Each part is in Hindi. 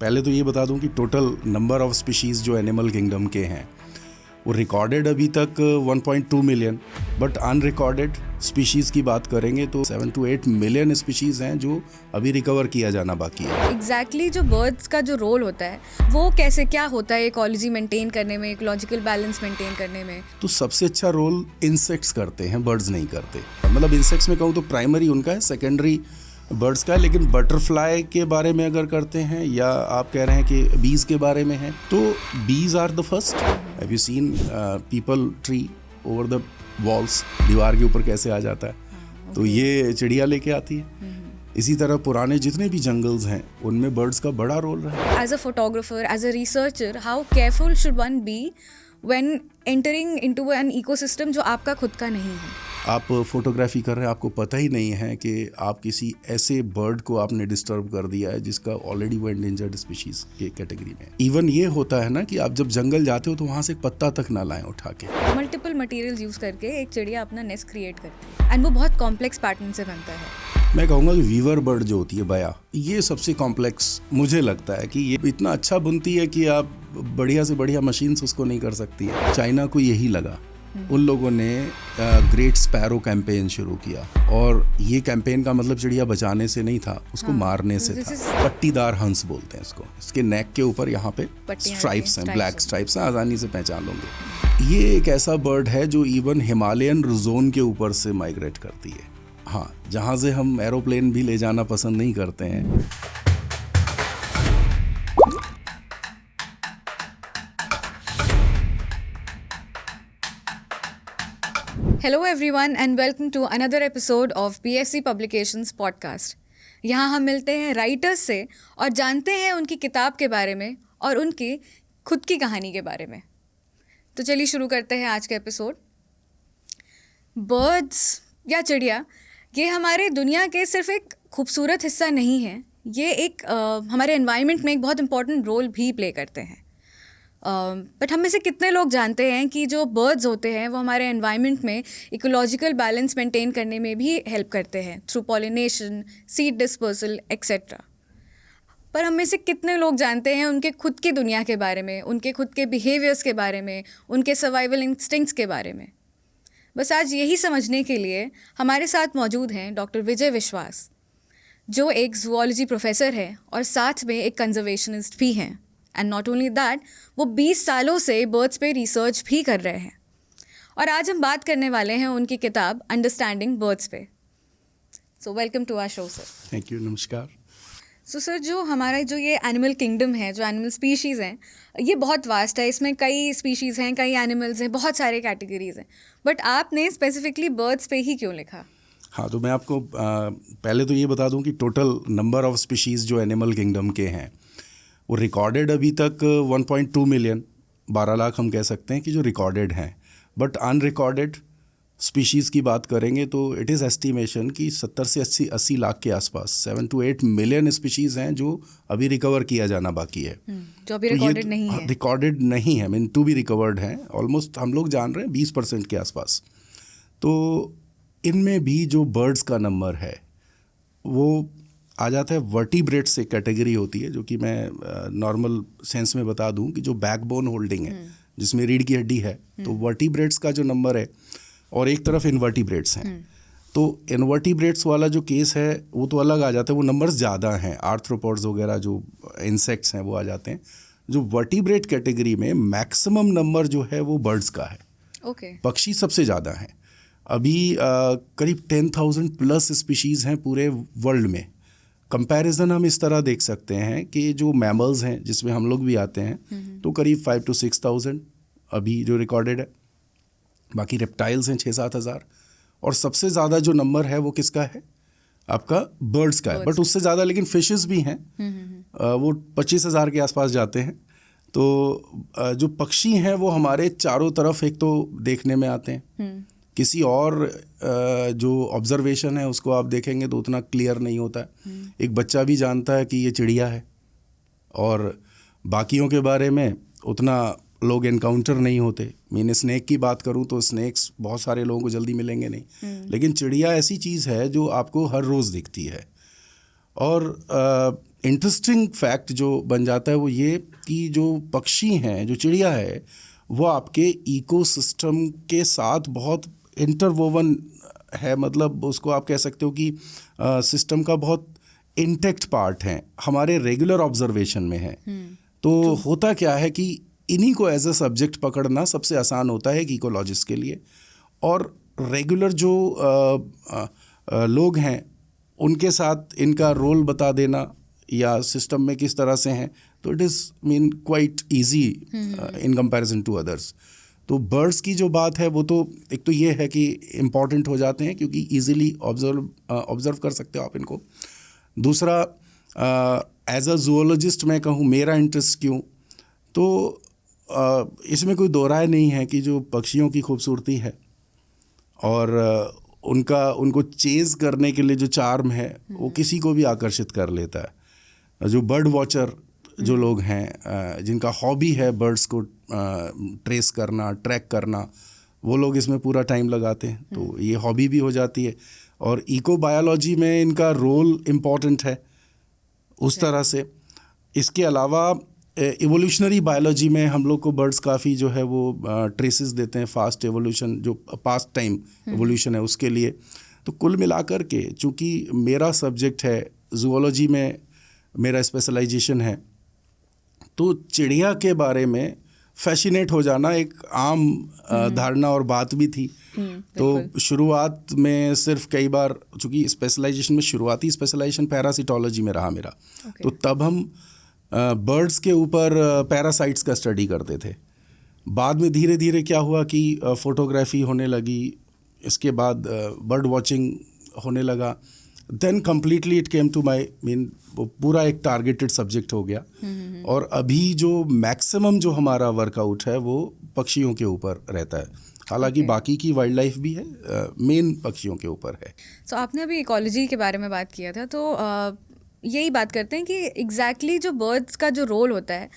पहले तो ये बता दूं कि टोटल नंबर ऑफ स्पीशीज़ जो एनिमल किंगडम के हैं वो रिकॉर्डेड अभी तक 1.2 मिलियन, बट अनरिकॉर्डेड स्पीशीज़ की बात करेंगे तो 7 to 8 मिलियन स्पीशीज़ हैं जो अभी रिकवर किया जाना बाकी है। एग्जैक्टली जो बर्ड्स का जो रोल होता है वो कैसे क्या होता है इकोलॉजी मेंटेन करने में, इकोलॉजिकल बैलेंस मेंटेन करने में? तो सबसे अच्छा रोल इंसेक्ट्स करते हैं, बर्ड्स नहीं करते। मतलब इंसेक्ट्स में कहूँ तो प्राइमरी उनका है, सेकेंडरी बर्ड्स का है। लेकिन बटरफ्लाई के बारे में अगर करते हैं या आप कह रहे हैं कि बीज के बारे में है, तो bees are the first. Have you seen people tree over the walls, दीवार के ऊपर कैसे आ जाता है? तो ये चिड़िया लेके आती है। इसी तरह पुराने जितने भी जंगल्स हैं उनमें बर्ड्स का बड़ा रोल रहा है। As a photographer, as a researcher, how careful should one be when entering into an ecosystem जो आपका खुद का नहीं है? आप फोटोग्राफी कर रहे हैं, आपको पता ही नहीं है कि आप किसी ऐसे बर्ड को आपने डिस्टर्ब कर दिया है जिसका ऑलरेडी वो एंडेंजर्ड स्पीशीज के कैटेगरी में। इवन ये होता है ना कि आप जब जंगल जाते हो तो वहाँ से एक पत्ता तक ना लाएं उठा के। मल्टीपल मटेरियल्स यूज करके एक चिड़िया अपना नेस्ट क्रिएट करती है एंड वो बहुत कॉम्प्लेक्स पैटर्न से बनता है। मैं कहूँगा कि वीवर बर्ड जो होती है बया, ये सबसे कॉम्प्लेक्स मुझे लगता है कि ये इतना अच्छा बुनती है कि आप बढ़िया से बढ़िया मशीन से उसको नहीं कर सकती है। चाइना को यही लगा, उन लोगों ने ग्रेट स्पैरो कैंपेन शुरू किया, और ये कैंपेन का मतलब चिड़िया बचाने से नहीं था, उसको मारने से था। पट्टीदार हंस बोलते हैं इसको। इसके नेक के ऊपर यहाँ पे स्ट्राइप्स हैं, ब्लैक स्ट्राइप्स हैं, आसानी से पहचान लोगे। ये एक ऐसा बर्ड है जो इवन हिमालयन जोन के ऊपर से माइग्रेट करती है। हाँ, जहाँ से हम एरोप्लेन भी ले जाना पसंद नहीं करते हैं। Hello everyone and welcome to another episode of BSc Publications podcast. यहाँ हम मिलते हैं राइटर्स से और जानते हैं उनकी किताब के बारे में और उनकी खुद की कहानी के बारे में। तो चलिए शुरू करते हैं आज का एपिसोड। बर्ड्स या चिड़िया ये हमारे दुनिया के सिर्फ एक खूबसूरत हिस्सा नहीं है, ये एक हमारे एनवायरनमेंट में एक बहुत इंपॉर्टेंट रोल भी प्ले करते हैं। बट हम में से कितने लोग जानते हैं कि जो बर्ड्स होते हैं वो हमारे एनवायरनमेंट में इकोलॉजिकल बैलेंस मेंटेन करने में भी हेल्प करते हैं through pollination, seed dispersal etcetera. पर हम में से कितने लोग जानते हैं उनके खुद की दुनिया के बारे में, उनके खुद के बिहेवियर्स के बारे में, उनके सर्वाइवल इंस्टिंक्ट्स के बारे में? बस आज यही समझने के लिए हमारे साथ मौजूद हैं डॉक्टर विजय विश्वास, जो एक जूलॉजी प्रोफेसर है और साथ में एक कंजर्वेशनिस्ट भी हैं। एंड नॉट ओनली दैट, वो 20 सालों से बर्ड्स पे रिसर्च भी कर रहे हैं। और आज हम बात करने वाले हैं उनकी किताब अंडरस्टैंडिंग बर्ड्स पे। So welcome to our show sir. Thank you, नमस्कार। सो सर, जो हमारा जो ये एनिमल किंगडम है, जो एनिमल स्पीशीज़ हैं, ये बहुत वास्ट है। इसमें कई स्पीशीज़ हैं, कई एनिमल्स हैं, बहुत सारे कैटेगरीज हैं। बट आपने स्पेसिफिकली बर्ड्स पे ही क्यों लिखा? हाँ, तो मैं आपको पहले तो ये बता दूं कि टोटल नंबर ऑफ स्पीशीज़ जो एनिमल किंगडम के हैं वो रिकॉर्डेड अभी तक 1.2 मिलियन, 12 लाख हम कह सकते हैं कि जो रिकॉर्डेड हैं। बट अनरिकॉर्डेड स्पीशीज़ की बात करेंगे तो इट इज़ एस्टिमेशन कि 70 से 80 लाख के आसपास 7 to 8 मिलियन स्पीशीज़ हैं जो अभी रिकवर किया जाना बाकी है। जो अभी रिकॉर्डेड नहीं है। रिकॉर्डेड नहीं है, मीन टू बी रिकवर्ड हैं। ऑलमोस्ट हम लोग जान रहे हैं 20% के आसपास। तो इनमें भी जो बर्ड्स का नंबर है वो आ जाता है वर्टिब्रेट्स से कैटेगरी होती है, जो कि मैं नॉर्मल सेंस में बता दूं कि जो बैकबोन होल्डिंग है, जिसमें रीढ़ की हड्डी है, तो वर्टिब्रेट्स का जो नंबर है, और एक तरफ इनवर्टिब्रेट्स हैं। तो इनवर्टिब्रेट्स वाला जो केस है वो तो अलग आ जाता है, वो नंबर्स ज़्यादा हैं। आर्थ्रोपॉड्स वगैरह जो इंसेक्ट्स हैं वो आ जाते हैं। जो वर्टिब्रेट कैटेगरी में मैक्सिमम नंबर जो है वो बर्ड्स का है। ओके। पक्षी सबसे ज़्यादा हैं। अभी करीब 10,000 प्लस स्पीशीज़ हैं पूरे वर्ल्ड में। कंपैरिजन हम इस तरह देख सकते हैं कि जो मैमल्स हैं, जिसमें हम लोग भी आते हैं, तो करीब 5 to 6,000 अभी जो रिकॉर्डेड है। बाकी रेप्टाइल्स हैं 6-7 हज़ार। और सबसे ज़्यादा जो नंबर है वो किसका है? आपका बर्ड्स का है। बट उससे ज़्यादा लेकिन फिशेस भी हैं, वो 25,000 के आसपास जाते हैं। तो जो पक्षी हैं वो हमारे चारों तरफ एक तो देखने में आते हैं। किसी और जो ऑब्जर्वेशन है उसको आप देखेंगे तो उतना क्लियर नहीं होता है। एक बच्चा भी जानता है कि ये चिड़िया है, और बाकियों के बारे में उतना लोग एनकाउंटर नहीं होते। मैंने स्नेक की बात करूं तो स्नेक्स बहुत सारे लोगों को जल्दी मिलेंगे नहीं, लेकिन चिड़िया ऐसी चीज़ है जो आपको हर रोज़ दिखती है। और इंटरेस्टिंग फैक्ट जो बन जाता है वो ये कि जो पक्षी हैं, जो चिड़िया है, वो आपके इकोसिस्टम के साथ बहुत इंटरवोवन है। मतलब उसको आप कह सकते हो कि सिस्टम का बहुत इंटेक्ट पार्ट है, हमारे रेगुलर ऑब्जर्वेशन में है। तो होता क्या है कि इन्हीं को एज अ सब्जेक्ट पकड़ना सबसे आसान होता है एक इकोलॉजिस्ट के लिए, और रेगुलर जो लोग हैं उनके साथ इनका रोल बता देना या सिस्टम में किस तरह से हैं, तो it is mean quite easy in comparison to others. तो बर्ड्स की जो बात है वो तो एक तो ये है कि इम्पॉर्टेंट हो जाते हैं क्योंकि इजीली ऑब्जर्व कर सकते हो आप इनको। दूसरा, एज अ जूलॉजिस्ट मैं कहूँ मेरा इंटरेस्ट क्यों, तो इसमें कोई दो राय नहीं है कि जो पक्षियों की खूबसूरती है और उनको चेज़ करने के लिए जो चार्म है वो किसी को भी आकर्षित कर लेता है। जो बर्ड वॉचर जो लोग हैं, जिनका हॉबी है बर्ड्स को ट्रेस करना, ट्रैक करना, वो लोग इसमें पूरा टाइम लगाते हैं, तो ये हॉबी भी हो जाती है। और इको बायोलॉजी में इनका रोल इम्पॉर्टेंट है उस तरह से। इसके अलावा इवोल्यूशनरी बायोलॉजी में हम लोग को बर्ड्स काफ़ी जो है वो ट्रेसेस देते हैं, फास्ट एवोल्यूशन, जो पास्ट टाइम एवोल्यूशन है उसके लिए। तो कुल मिलाकर के चूँकि मेरा सब्जेक्ट है जूलॉजी में, मेरा स्पेशलाइजेशन है, तो चिड़िया के बारे में फैसिनेट हो जाना एक आम धारणा और बात भी थी। तो शुरुआत में सिर्फ कई बार, चूँकि स्पेशलाइजेशन में शुरुआती स्पेशलाइजेशन पैरासिटोलॉजी में रहा मेरा, तो तब हम बर्ड्स के ऊपर पैरासाइट्स का स्टडी करते थे। बाद में धीरे धीरे क्या हुआ कि फोटोग्राफी होने लगी, इसके बाद बर्ड वॉचिंग होने लगा, then completely it came to my mean, वो पूरा एक टारगेटेड सब्जेक्ट हो गया। और अभी जो मैक्सिमम जो हमारा वर्कआउट है वो पक्षियों के ऊपर रहता है, हालांकि बाकी की वाइल्ड लाइफ भी है, मेन पक्षियों के ऊपर है। So, आपने अभी इकोलॉजी के बारे में बात किया था, तो यही बात करते हैं कि एग्जैक्टली जो बर्ड्स का जो रोल होता है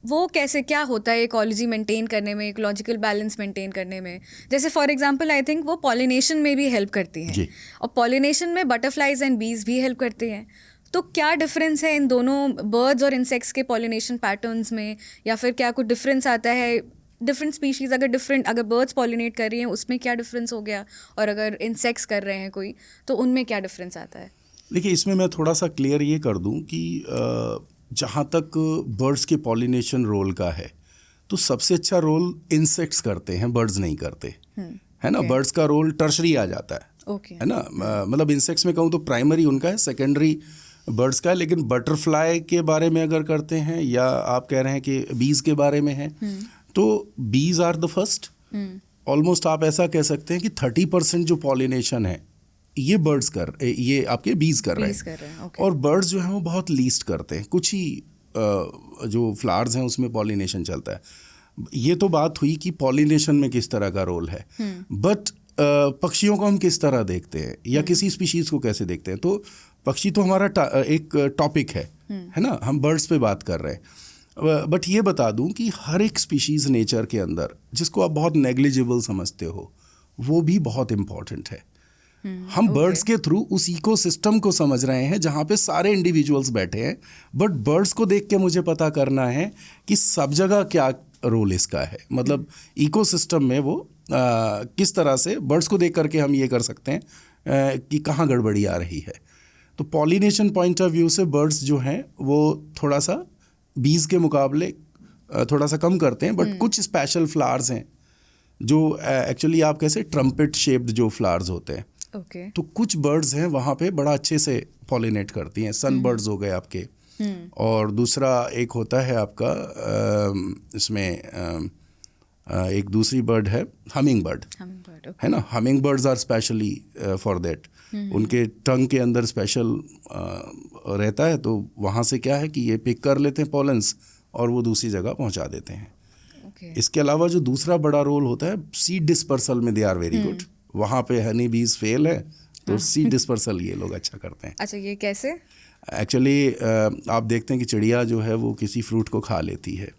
वो कैसे, क्या होता है इकोलॉजी मेंटेन करने में, इकोलॉजिकल बैलेंस मेंटेन करने में। जैसे फॉर एग्जांपल आई थिंक वो पॉलिनेशन में भी हेल्प करती हैं, और पॉलिनेशन में बटरफ्लाइज एंड बीज भी हेल्प करते हैं। तो क्या डिफरेंस है इन दोनों बर्ड्स और इंसेक्ट्स के पॉलिनेशन पैटर्न्स में, या फिर क्या कुछ डिफरेंस आता है डिफरेंट स्पीशीज़, अगर बर्ड्स पॉलिनेट कर रही हैं उसमें क्या डिफरेंस हो गया, और अगर इंसेक्ट्स कर रहे हैं कोई तो उनमें क्या डिफरेंस आता है? देखिए, इसमें मैं थोड़ा सा क्लियर ये कर दूं कि जहाँ तक बर्ड्स के पॉलिनेशन रोल का है, तो सबसे अच्छा रोल इंसेक्ट्स करते हैं, बर्ड्स नहीं करते, है ना। बर्ड्स का रोल टर्शरी आ जाता है, है ना। मतलब इंसेक्ट्स में कहूँ तो प्राइमरी उनका है, सेकेंडरी बर्ड्स का है। लेकिन बटरफ्लाई के बारे में अगर करते हैं, या आप कह रहे हैं कि बीज के बारे में है, तो bees are the first. Almost आप ऐसा कह सकते हैं कि 30% जो पॉलिनेशन है ये ये आपके बीज कर रहे हैं। Okay. और बर्ड्स जो हैं वो बहुत लीस्ट करते हैं, कुछ ही जो फ्लावर्स हैं उसमें पॉलिनेशन चलता है। ये तो बात हुई कि पॉलिनेशन में किस तरह का रोल है, बट पक्षियों को हम किस तरह देखते हैं या किसी स्पीशीज़ को कैसे देखते हैं। तो पक्षी तो हमारा एक टॉपिक है ना, हम बर्ड्स पे बात कर रहे हैं। बट ये बता दूं कि हर एक स्पीशीज़ नेचर के अंदर, जिसको आप बहुत नेग्लिजिबल समझते हो, वो भी बहुत इम्पॉर्टेंट है। हम बर्ड्स के थ्रू उस इकोसिस्टम को समझ रहे हैं जहाँ पे सारे इंडिविजुअल्स बैठे हैं, बट बर्ड्स को देख के मुझे पता करना है कि सब जगह क्या रोल इसका है। मतलब इकोसिस्टम में वो किस तरह से, बर्ड्स को देख करके हम ये कर सकते हैं कि कहाँ गड़बड़ी आ रही है। तो पॉलिनेशन पॉइंट ऑफ व्यू से बर्ड्स जो हैं वो थोड़ा सा बीज के मुकाबले थोड़ा सा कम करते हैं, बट कुछ स्पेशल फ्लावर्स हैं जो एक्चुअली आप कैसे ट्रम्पेट शेप्ड जो फ्लावर्स होते हैं, तो कुछ बर्ड्स हैं वहाँ पे बड़ा अच्छे से पॉलिनेट करती हैं। सन बर्ड्स हो गए आपके, और दूसरा एक होता है आपका इसमें एक दूसरी बर्ड है हमिंग बर्ड, है ना। Humming birds are specially for that, उनके टंग के अंदर स्पेशल रहता है, तो वहाँ से क्या है कि ये पिक कर लेते हैं पॉलेंस और वो दूसरी जगह पहुँचा देते हैं। इसके अलावा जो दूसरा बड़ा रोल होता है सीड डिस्पर्सल में, दे आर वेरी गुड। वहाँ पे हनी बीज फेल है, तो सीड डिस्पर्सल ये लोग अच्छा करते हैं। अच्छा, ये कैसे? एक्चुअली आप देखते हैं कि चिड़िया जो है वो किसी फ्रूट को खा लेती है,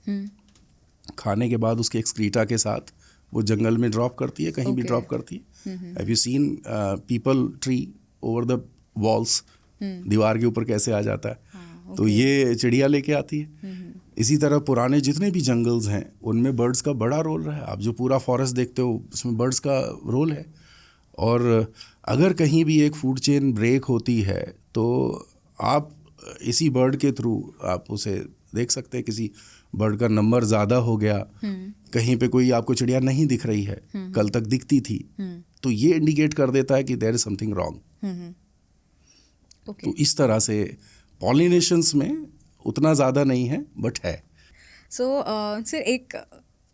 खाने के बाद उसके एक्सक्रीटा के साथ वो जंगल में ड्रॉप करती है, कहीं भी ड्रॉप करती है। Have you seen people tree over the walls, दीवार के ऊपर कैसे आ जाता है। हाँ, तो ये चिड़िया लेके आती है। इसी तरह पुराने जितने भी जंगल्स हैं उनमें बर्ड्स का बड़ा रोल रहा है। आप जो पूरा फॉरेस्ट देखते हो उसमें बर्ड्स का रोल है। और अगर कहीं भी एक फूड चेन ब्रेक होती है तो आप इसी बर्ड के थ्रू आप उसे देख सकते हैं। किसी बर्ड का नंबर ज़्यादा हो गया, कहीं पे कोई आपको चिड़िया नहीं दिख रही है, कल तक दिखती थी, तो ये इंडिकेट कर देता है कि देयर इज समथिंग रॉन्ग। तो इस तरह से पॉलिनेशंस में उतना ज़्यादा नहीं है बट है। सो सर एक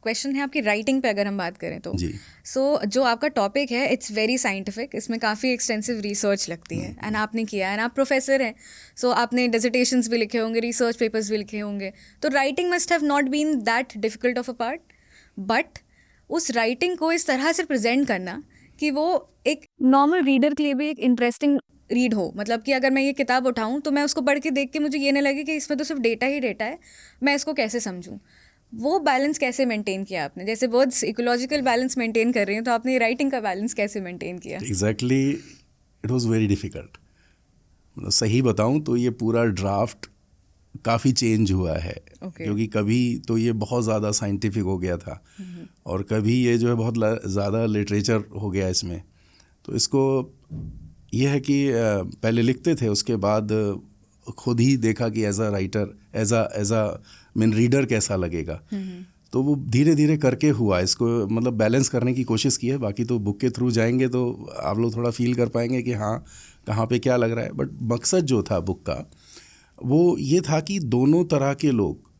क्वेश्चन है आपकी राइटिंग पे अगर हम बात करें तो जी। सो जो आपका टॉपिक है इट्स वेरी साइंटिफिक, इसमें काफ़ी एक्सटेंसिव रिसर्च लगती है एंड आपने किया एंड आप प्रोफेसर हैं, सो आपने डिसर्टेशंस भी लिखे होंगे, रिसर्च पेपर्स भी लिखे होंगे, तो writing must have not been that difficult of a part, but उस राइटिंग को इस तरह से प्रेजेंट करना कि वो एक नॉर्मल रीडर के लिए भी एक इंटरेस्टिंग रीड हो, मतलब कि अगर मैं ये किताब उठाऊं तो मैं उसको पढ़ के देख के मुझे ये नहीं लगे कि इसमें तो सिर्फ डेटा ही डेटा है, मैं इसको कैसे समझूं। वो बैलेंस कैसे मेंटेन किया आपने? जैसे बर्ड्स इकोलॉजिकल बैलेंस मेंटेन कर रही हैं, तो आपने राइटिंग का बैलेंस कैसे मेंटेन किया? Exactly, it was very difficult. सही बताऊं तो ये पूरा ड्राफ्ट काफ़ी चेंज हुआ है। क्योंकि कभी तो ये बहुत ज़्यादा साइंटिफिक हो गया था और कभी ये जो है बहुत ज़्यादा लिटरेचर हो गया इसमें। तो इसको ये है कि पहले लिखते थे, उसके बाद खुद ही देखा कि as a writer, as a mean reader कैसा लगेगा। तो वो धीरे धीरे करके हुआ। इसको मतलब बैलेंस करने की कोशिश की है। बाकी तो बुक के थ्रू जाएंगे तो आप लोग थोड़ा फील कर पाएंगे कि हाँ कहाँ पे क्या लग रहा है। बट मकसद जो था बुक का वो ये था कि दोनों तरह के लोग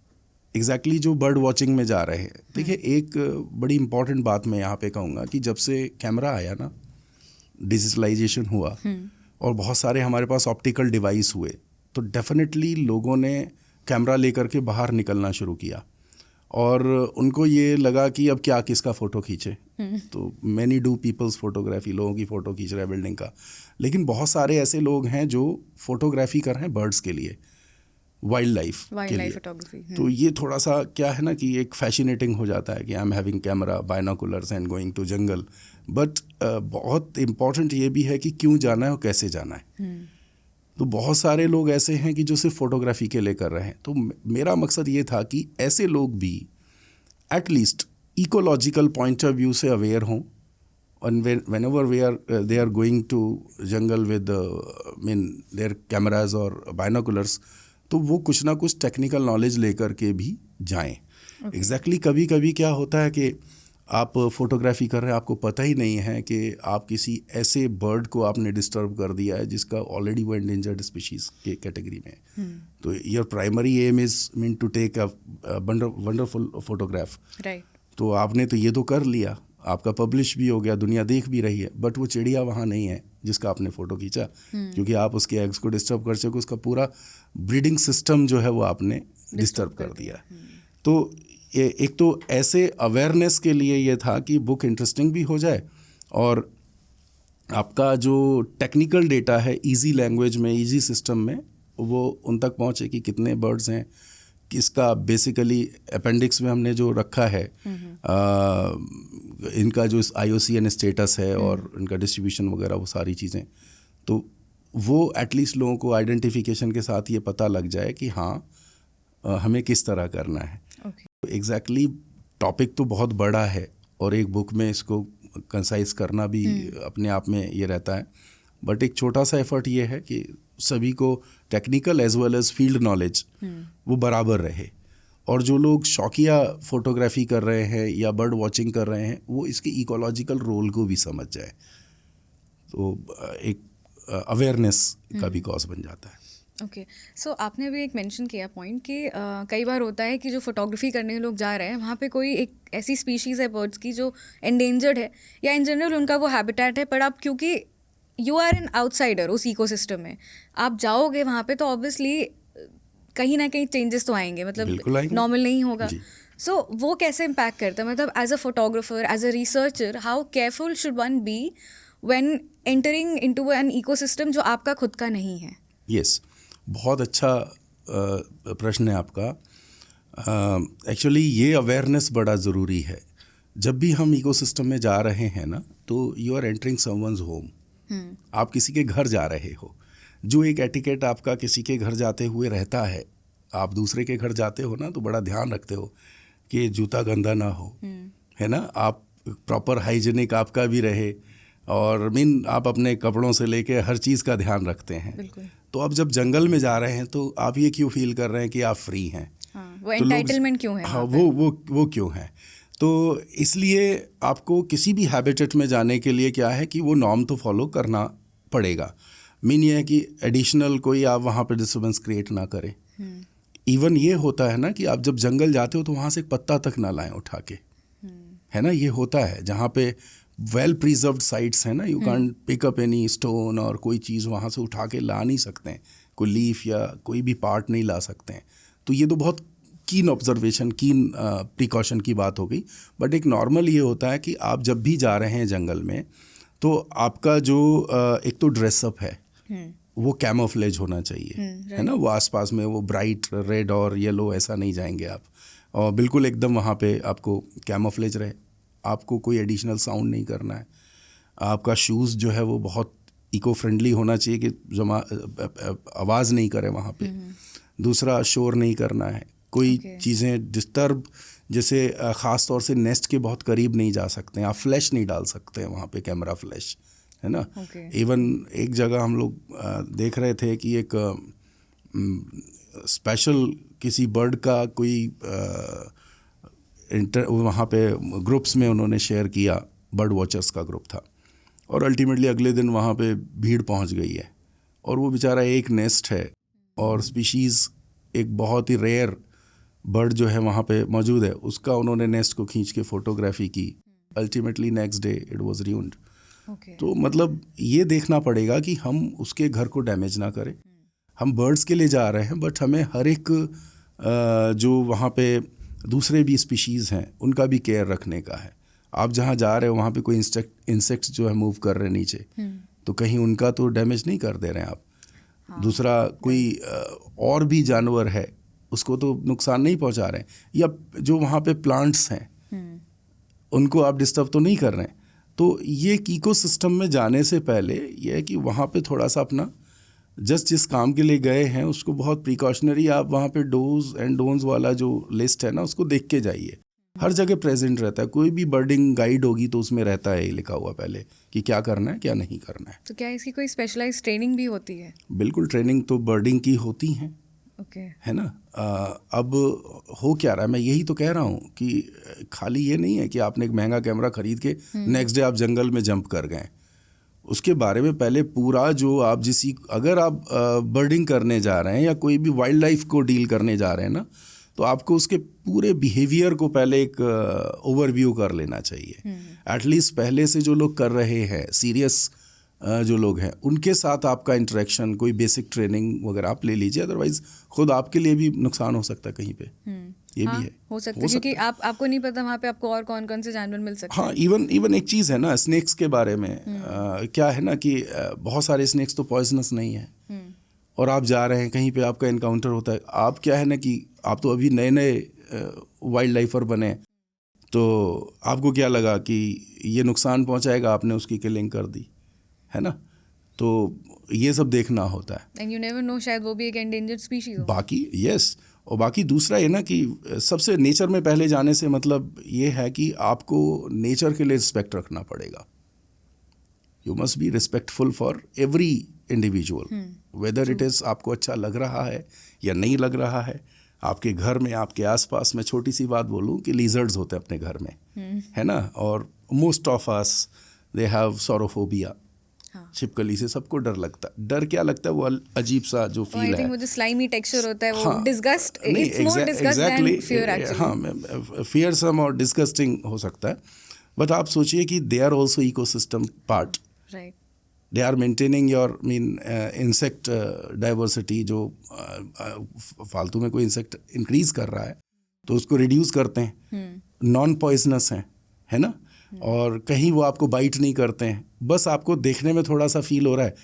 एग्जैक्टली जो बर्ड वॉचिंग में जा रहे हैं। देखिए, एक बड़ी इंपॉर्टेंट बात मैं यहाँ पे कहूँगा कि जब से कैमरा आया ना, डिजिटलाइजेशन हुआ और बहुत सारे हमारे पास ऑप्टिकल डिवाइस हुए, तो डेफिनेटली लोगों ने कैमरा लेकर के बाहर निकलना शुरू किया और उनको ये लगा कि अब क्या किसका फ़ोटो खींचे। तो मैनी डू पीपल्स फोटोग्राफी, लोगों की फ़ोटो खींच रहे हैं बिल्डिंग का। लेकिन बहुत सारे ऐसे लोग हैं जो फोटोग्राफी कर रहे हैं बर्ड्स के लिए, वाइल्ड लाइफ के लिए। फोटोग्राफी। तो ये थोड़ा सा क्या है ना कि एक फैसिनेटिंग हो जाता है कि I am having camera, binoculars and going to jungle. But बहुत इम्पॉर्टेंट ये भी है कि क्यों जाना है और कैसे जाना है। तो बहुत सारे लोग ऐसे हैं कि जो सिर्फ फोटोग्राफी के लिए कर रहे हैं। तो मेरा मकसद ये था कि ऐसे लोग भी at least ecological point of view से अवेयर हों। And whenever they are going to jungle with their cameras or binoculars, तो वो कुछ ना कुछ टेक्निकल नॉलेज लेकर के भी जाएं। एग्जैक्टली कभी कभी क्या होता है कि आप फोटोग्राफी कर रहे हैं, आपको पता ही नहीं है कि आप किसी ऐसे बर्ड को आपने डिस्टर्ब कर दिया है जिसका ऑलरेडी वो एंडेंजर्ड स्पीशीज के कैटेगरी में है। तो your primary aim is to take a wonderful photograph. Right. तो आपने तो ये तो कर लिया, आपका पब्लिश भी हो गया, दुनिया देख भी रही है, बट वो चिड़िया वहाँ नहीं है जिसका आपने फ़ोटो खींचा, क्योंकि आप उसके एग्स को डिस्टर्ब कर चुके, उसका पूरा ब्रीडिंग सिस्टम जो है वो आपने डिस्टर्ब कर दिया। तो एक तो ऐसे अवेयरनेस के लिए ये था कि बुक इंटरेस्टिंग भी हो जाए और आपका जो टेक्निकल डेटा है इजी लैंग्वेज में, इजी सिस्टम में वो उन तक पहुँचे कि कितने बर्ड्स हैं, किसका बेसिकली अपेंडिक्स में हमने जो रखा है इनका जो IUCN स्टेटस है और इनका डिस्ट्रीब्यूशन वगैरह, वो सारी चीज़ें, तो वो एटलीस्ट लोगों को आइडेंटिफिकेशन के साथ ये पता लग जाए कि हाँ हमें किस तरह करना है। तो एग्जैक्टली टॉपिक तो बहुत बड़ा है और एक बुक में इसको कंसाइज करना भी अपने आप में ये रहता है। बट एक छोटा सा एफर्ट ये है कि सभी को technical as well as field knowledge वो बराबर रहे और जो लोग शौकिया फोटोग्राफी कर रहे हैं या बर्ड वॉचिंग कर रहे हैं वो इसके इकोलॉजिकल रोल को भी समझ जाए। तो एक अवेयरनेस का भी कॉज बन जाता है। ओके, सो आपने अभी एक मेंशन किया पॉइंट कि कई बार होता है कि जो फोटोग्राफी करने लोग जा रहे हैं वहाँ पे कोई एक ऐसी स्पीशीज़ है बर्ड्स की जो एंडेंजर्ड है या इन जनरल उनका वो हैबिटेट है, पर आप क्योंकि यू आर एन आउटसाइडर उस इकोसिस्टम में, आप जाओगे वहाँ पे तो ऑब्वियसली कहीं ना कहीं चेंजेस तो आएंगे, मतलब नॉर्मल नहीं होगा। सो वो कैसे इम्पैक्ट करता है, मतलब as a photographer, as a researcher, how careful should one be when entering into an ecosystem जो आपका खुद का नहीं है? यस, बहुत अच्छा प्रश्न है आपका। एक्चुअली ये अवेयरनेस बड़ा ज़रूरी है। जब भी हम इकोसिस्टम में जा रहे हैं ना, तो you are entering someone's home. आप किसी के घर जा रहे हो, जो एक एटिकेट आपका किसी के घर जाते हुए रहता है, आप दूसरे के घर जाते हो ना तो बड़ा ध्यान रखते हो कि जूता गंदा ना हो, है ना, आप प्रॉपर हाइजीनिक आपका भी रहे, और आप अपने कपड़ों से लेके हर चीज़ का ध्यान रखते हैं। बिल्कुल। तो अब जब जंगल में जा रहे हैं तो आप ये क्यों फील कर रहे हैं कि आप फ्री हैं? हाँ, वो एंटाइटलमेंट क्यों है? हाँ, वो क्यों है? तो इसलिए आपको किसी भी हैबिटेट में जाने के लिए क्या है कि वो नॉर्म तो फॉलो करना पड़ेगा। मीन ये है कि एडिशनल कोई आप वहाँ पे डिस्टर्बेंस क्रिएट ना करें। इवन ये होता है ना कि आप जब जंगल जाते हो तो वहाँ से एक पत्ता तक ना लाएं उठा के, है ना, ये होता है। जहाँ पे वेल प्रिजर्व्ड साइट्स हैं ना, you can pick up any stone, और कोई चीज़ वहाँ से उठा के ला नहीं सकते हैं, कोई लीफ या कोई भी पार्ट नहीं ला सकते हैं। तो ये तो बहुत कीन ऑब्जर्वेशन, कीन प्रिकॉशन की बात हो गई। बट एक नॉर्मल ये होता है कि आप जब भी जा रहे हैं जंगल में तो आपका जो एक तो ड्रेसअप है वो कैमोफ्लेज होना चाहिए, है ना, वो आसपास में वो ब्राइट रेड और येलो ऐसा नहीं जाएंगे आप, और बिल्कुल एकदम वहाँ पे आपको कैमोफ्लेज रहे। आपको कोई एडिशनल साउंड नहीं करना है। आपका शूज़ जो है वो बहुत इको फ्रेंडली होना चाहिए कि आवाज़ नहीं करे वहाँ पे। दूसरा, शोर नहीं करना है, कोई चीज़ें डिस्टर्ब, जैसे ख़ास तौर से नेस्ट के बहुत करीब नहीं जा सकते हैं आप, फ्लैश नहीं डाल सकते हैं वहाँ पे, कैमरा फ्लैश, है ना। इवन एक जगह हम लोग देख रहे थे कि एक स्पेशल किसी बर्ड का कोई वहाँ पे ग्रुप्स में उन्होंने शेयर किया, बर्ड वॉचर्स का ग्रुप था, और अल्टीमेटली अगले दिन वहाँ पे भीड़ पहुँच गई है, और वो बेचारा एक नेस्ट है और स्पीशीज़ एक बहुत ही रेयर बर्ड जो है वहाँ पे मौजूद है, उसका उन्होंने नेस्ट को खींच के फोटोग्राफी की। Ultimately next day it was ruined. तो मतलब ये देखना पड़ेगा कि हम उसके घर को डैमेज ना करें। हम बर्ड्स के लिए जा रहे हैं, बट हमें हर एक जो वहाँ पे दूसरे भी स्पीशीज़ हैं उनका भी केयर रखने का है। आप जहाँ जा रहे हो वहाँ पे कोई इंसेक्ट्स जो है मूव कर रहे हैं नीचे, तो कहीं उनका तो डैमेज नहीं कर दे रहे हैं आप। दूसरा, कोई और भी जानवर है उसको तो नुकसान नहीं पहुँचा रहे हैं, या जो वहाँ पे प्लांट्स हैं उनको आप डिस्टर्ब तो नहीं कर रहे हैं। तो ये इकोसिस्टम में जाने से पहले ये है कि वहाँ पे थोड़ा सा अपना जस्ट जिस काम के लिए गए हैं उसको बहुत प्रिकॉशनरी, आप वहाँ पे डोज एंड डोंट्स वाला जो लिस्ट है ना उसको देख के जाइए। हर जगह प्रेजेंट रहता है, कोई भी बर्डिंग गाइड होगी तो उसमें रहता है लिखा हुआ पहले कि क्या करना है क्या नहीं करना है। तो क्या इसकी कोई स्पेशलाइज्ड ट्रेनिंग भी होती है? बिल्कुल, ट्रेनिंग तो बर्डिंग की होती हैं, है ना। अब हो क्या रहा है, मैं यही तो कह रहा हूँ कि खाली ये नहीं है कि आपने एक महंगा कैमरा खरीद के नेक्स्ट डे आप जंगल में जंप कर गए। उसके बारे में पहले पूरा जो आप अगर आप बर्डिंग करने जा रहे हैं या कोई भी वाइल्ड लाइफ को डील करने जा रहे हैं ना, तो आपको उसके पूरे बिहेवियर को पहले एक ओवरव्यू कर लेना चाहिए। एटलीस्ट पहले से जो लोग कर रहे हैं, सीरियस जो लोग हैं, उनके साथ आपका इंटरेक्शन, कोई बेसिक ट्रेनिंग वगैरह आप ले लीजिए, अदरवाइज खुद आपके लिए भी नुकसान हो सकता है कहीं पे। ये भी है, हो सकता है क्योंकि आपको नहीं पता वहाँ पे आपको और कौन कौन से जानवर मिल सकते हैं। हाँ, इवन एक चीज़ है ना स्नेक्स के बारे में, क्या है ना कि बहुत सारे स्नेक्स तो पॉइजनस नहीं है, और आप जा रहे हैं कहीं पे आपका इनकाउंटर होता है। आप क्या है ना कि आप तो अभी नए नए वाइल्ड लाइफर बने, तो आपको क्या लगा कि ये नुकसान पहुंचाएगा, आपने उसकी किलिंग कर दी, है ना। तो ये सब देखना होता है। एंड यू नेवर नो, शायद वो भी एक एंडेंजर्ड स्पीशीज हो। बाकी यस, और बाकी दूसरा ये ना कि सबसे नेचर में पहले जाने से मतलब ये है कि आपको नेचर के लिए रिस्पेक्ट रखना पड़ेगा। You must be respectful for every individual, whether it is आपको अच्छा लग रहा है या नहीं लग रहा है। आपके घर में, आपके आसपास, मैं छोटी सी बात बोलूँ कि लीजर्ड्स होते हैं अपने घर में, है ना, और most of us they have saurophobia. छिपकली से सबको डर लगता है। डर क्या लगता है, वो अजीब सा जो फील है, वो जो स्लाइमी टेक्सचर होता है, वो disgust, it's more disgust than fear actually. हाँ, फियर सम और डिस्गस्टिंग हो सकता है, बट आप सोचिए कि they are also ecosystem part, right. They are maintaining your insect diversity. जो फालतू में कोई इंसेक्ट इंक्रीज कर रहा है तो उसको रिड्यूस करते हैं, नॉन पॉइजनस हैं, है ना, और कहीं वो आपको बाइट नहीं करते हैं, बस आपको देखने में थोड़ा सा फील हो रहा है,